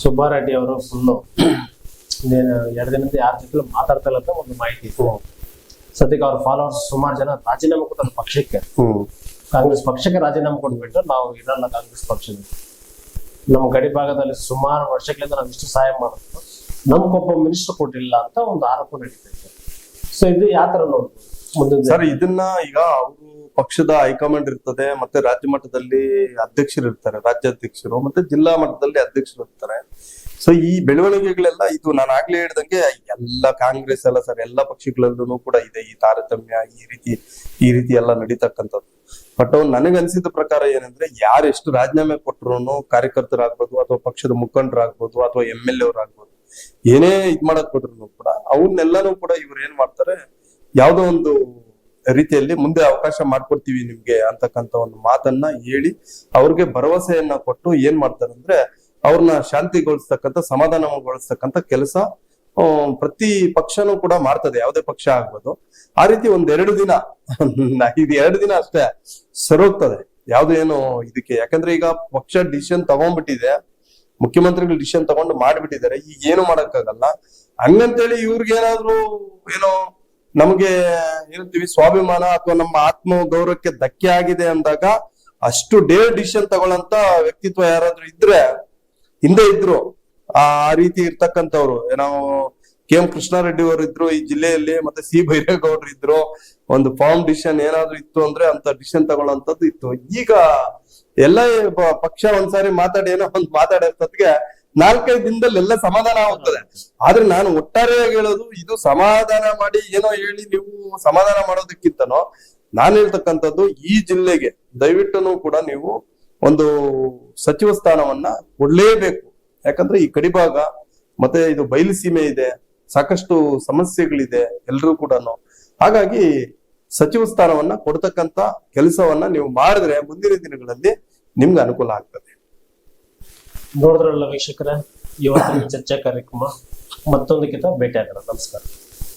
ಸುಬ್ಬಾರೆಡ್ಡಿ ಅವರು. ಫುಲ್ಲು 2 ದಿನದಿಂದ ಯಾರ ಜೊತೆ ಮಾತಾಡ್ತಾ ಇಲ್ಲ ಅಂತ ಒಂದು ಮಾಹಿತಿ ಇತ್ತು. ಸದ್ಯಕ್ಕೆ ಅವ್ರ ಫಾಲೋವರ್ಸ್ ಸುಮಾರು ಜನ ರಾಜೀನಾಮೆ ಕೊಟ್ಟಾರ ಪಕ್ಷಕ್ಕೆ. ಕಾಂಗ್ರೆಸ್ ಪಕ್ಷಕ್ಕೆ ರಾಜೀನಾಮೆ ಕೊಟ್ಬಿಟ್ಟು ನಾವು ಇರಲ್ಲ ಕಾಂಗ್ರೆಸ್ ಪಕ್ಷದಲ್ಲಿ, ನಮ್ಮ ಗಡಿ ಭಾಗದಲ್ಲಿ ಸುಮಾರು ವರ್ಷಗಳಿಂದ ನಾವು ಇಷ್ಟು ಸಹಾಯ ಮಾಡಿದ್ರು, ನಮ್ಗೊಬ್ಬ ಮಿನಿಸ್ಟರ್ ಕೊಟ್ಟಿಲ್ಲ ಅಂತ ಒಂದು ಆರೋಪ ನಡೀತೈತೆ. ಸೊ ಇದು ಯಾವ ತರ ನೋಡ್ಬೋದು ಮುಂದಿನ ಸರ್? ಇದನ್ನ ಈಗ ಅವರು ಪಕ್ಷದ ಹೈಕಮಾಂಡ್ ಇರ್ತದೆ, ಮತ್ತೆ ರಾಜ್ಯ ಮಟ್ಟದಲ್ಲಿ ಅಧ್ಯಕ್ಷರು ಇರ್ತಾರೆ, ರಾಜ್ಯಾಧ್ಯಕ್ಷರು, ಮತ್ತೆ ಜಿಲ್ಲಾ ಮಟ್ಟದಲ್ಲಿ ಅಧ್ಯಕ್ಷರು ಇರ್ತಾರೆ. ಸೊ ಈ ಬೆಳವಣಿಗೆಗಳೆಲ್ಲ ಇದು ನಾನು ಆಗ್ಲೇ ಹೇಳ್ದಂಗೆ ಎಲ್ಲ ಕಾಂಗ್ರೆಸ್ ಎಲ್ಲ ಸರ್ ಎಲ್ಲ ಪಕ್ಷಗಳಲ್ಲೂ ಕೂಡ ಇದೆ ಈ ತಾರತಮ್ಯ, ಈ ರೀತಿ ಎಲ್ಲ ನಡೀತಕ್ಕಂಥದ್ದು. ಬಟ್ ನನಗನ್ಸಿದ ಪ್ರಕಾರ ಏನಂದ್ರೆ, ಯಾರು ಎಷ್ಟು ರಾಜೀನಾಮೆ ಕೊಟ್ಟರು ಕಾರ್ಯಕರ್ತರಾಗ್ಬೋದು ಅಥವಾ ಪಕ್ಷದ ಮುಖಂಡರಾಗ್ಬೋದು ಅಥವಾ MLA ಅವರಾಗ್ಬೋದು, ಏನೇ ಇದ್ ಮಾಡಕ್ ಹೋದ್ರು ಕೂಡ ಅವನ್ನೆಲ್ಲಾನು ಕೂಡ ಇವ್ರು ಏನ್ ಮಾಡ್ತಾರೆ, ಯಾವ್ದೋ ಒಂದು ರೀತಿಯಲ್ಲಿ ಮುಂದೆ ಅವಕಾಶ ಮಾಡ್ಕೊಡ್ತೀವಿ ನಿಮ್ಗೆ ಅಂತಕ್ಕಂಥ ಒಂದು ಮಾತನ್ನ ಹೇಳಿ ಅವ್ರಿಗೆ ಭರವಸೆಯನ್ನ ಕೊಟ್ಟು ಏನ್ ಮಾಡ್ತಾರೆ ಅಂದ್ರೆ ಅವ್ರನ್ನ ಶಾಂತಿಗೊಳಿಸ್ತಕ್ಕಂಥ ಸಮಾಧಾನಗೊಳಿಸ್ತಕ್ಕಂಥ ಕೆಲಸ ಪ್ರತಿ ಪಕ್ಷನೂ ಕೂಡ ಮಾಡ್ತದೆ, ಯಾವುದೇ ಪಕ್ಷ ಆಗ್ಬೋದು. ಆ ರೀತಿ ಒಂದ್ 2 ದಿನ ಇದು 2 ದಿನ ಅಷ್ಟೇ ಸರೋಗ್ತದೆ ಯಾವ್ದು ಏನು ಇದಕ್ಕೆ. ಯಾಕಂದ್ರೆ ಈಗ ಪಕ್ಷ ಡಿಸಿಷನ್ ತಗೊಂಡ್ಬಿಟ್ಟಿದೆ, ಮುಖ್ಯಮಂತ್ರಿಗಳು ಡಿಸಿಷನ್ ತಗೊಂಡು ಮಾಡ್ಬಿಟ್ಟಿದ್ದಾರೆ, ಈಗ ಏನು ಮಾಡಕ್ಕಾಗಲ್ಲ. ಹಂಗಂತೇಳಿ ಇವ್ರಿಗೇನಾದ್ರು ಏನೋ ನಮ್ಗೆ ಏನಂತೀವಿ ಸ್ವಾಭಿಮಾನ ಅಥವಾ ನಮ್ಮ ಆತ್ಮ ಗೌರವಕ್ಕೆ ಧಕ್ಕೆ ಆಗಿದೆ ಅಂದಾಗ ಅಷ್ಟು ಡಿಸಿಷನ್ ತಗೊಳ್ಳಂತ ವ್ಯಕ್ತಿತ್ವ ಯಾರಾದ್ರೂ ಇದ್ರೆ, ಹಿಂದೆ ಇದ್ರು ಆ ರೀತಿ ಇರ್ತಕ್ಕಂಥವ್ರು, ನಾವು KM ಕೃಷ್ಣಾರೆಡ್ಡಿ ಅವರು ಇದ್ರು ಈ ಜಿಲ್ಲೆಯಲ್ಲಿ, ಮತ್ತೆ C ಬೈರೇಗೌಡರು ಇದ್ರು. ಒಂದು ಫಾರ್ಮ್ ಡಿಸಿಷನ್ ಏನಾದ್ರು ಇತ್ತು ಅಂದ್ರೆ ಅಂತ ಡಿಸಿಷನ್ ತಗೊಳ್ಳೋಂಥದ್ದು ಇತ್ತು. ಈಗ ಎಲ್ಲ ಪಕ್ಷ ಒಂದ್ಸಾರಿ ಮಾತಾಡಿ ಏನೋ ಒಂದು ಮಾತಾಡೋದಕ್ಕೆ 4-5 ದಿನದಲ್ಲಿ ಎಲ್ಲ ಸಮಾಧಾನ ಆಗ್ತದೆ. ಆದ್ರೆ ನಾನು ಒಟ್ಟಾರೆಯಾಗಿ ಹೇಳೋದು, ಇದು ಸಮಾಧಾನ ಮಾಡಿ ಏನೋ ಹೇಳಿ ನೀವು ಸಮಾಧಾನ ಮಾಡೋದಕ್ಕಿಂತನೋ ನಾನು ಹೇಳ್ತಕ್ಕಂಥದ್ದು, ಈ ಜಿಲ್ಲೆಗೆ ದಯವಿಟ್ಟು ಕೂಡ ನೀವು ಒಂದು ಸಚಿವ ಸ್ಥಾನವನ್ನ ಕೊಡ್ಲೇಬೇಕು. ಯಾಕಂದ್ರೆ ಈ ಕಡಿಭಾಗ ಮತ್ತೆ ಇದು ಬಯಲು ಸೀಮೆ ಇದೆ, ಸಾಕಷ್ಟು ಸಮಸ್ಯೆಗಳಿದೆ ಎಲ್ರೂ ಕೂಡ. ಹಾಗಾಗಿ ಸಚಿವ ಸ್ಥಾನವನ್ನ ಕೊಡ್ತಕ್ಕಂತ ಕೆಲಸವನ್ನ ನೀವು ಮಾಡಿದ್ರೆ ಮುಂದಿನ ದಿನಗಳಲ್ಲಿ ನಿಮ್ಗೆ ಅನುಕೂಲ ಆಗ್ತದೆ. ನೋಡಿದ್ರಲ್ಲ ವೀಕ್ಷಕರೇ, ಇವತ್ತಿನ ಚರ್ಚಾ ಕಾರ್ಯಕ್ರಮ ಮತ್ತೊಂದಕ್ಕಿಂತ ಭೇಟಿ ಆಗೋಣ. ನಮಸ್ಕಾರ.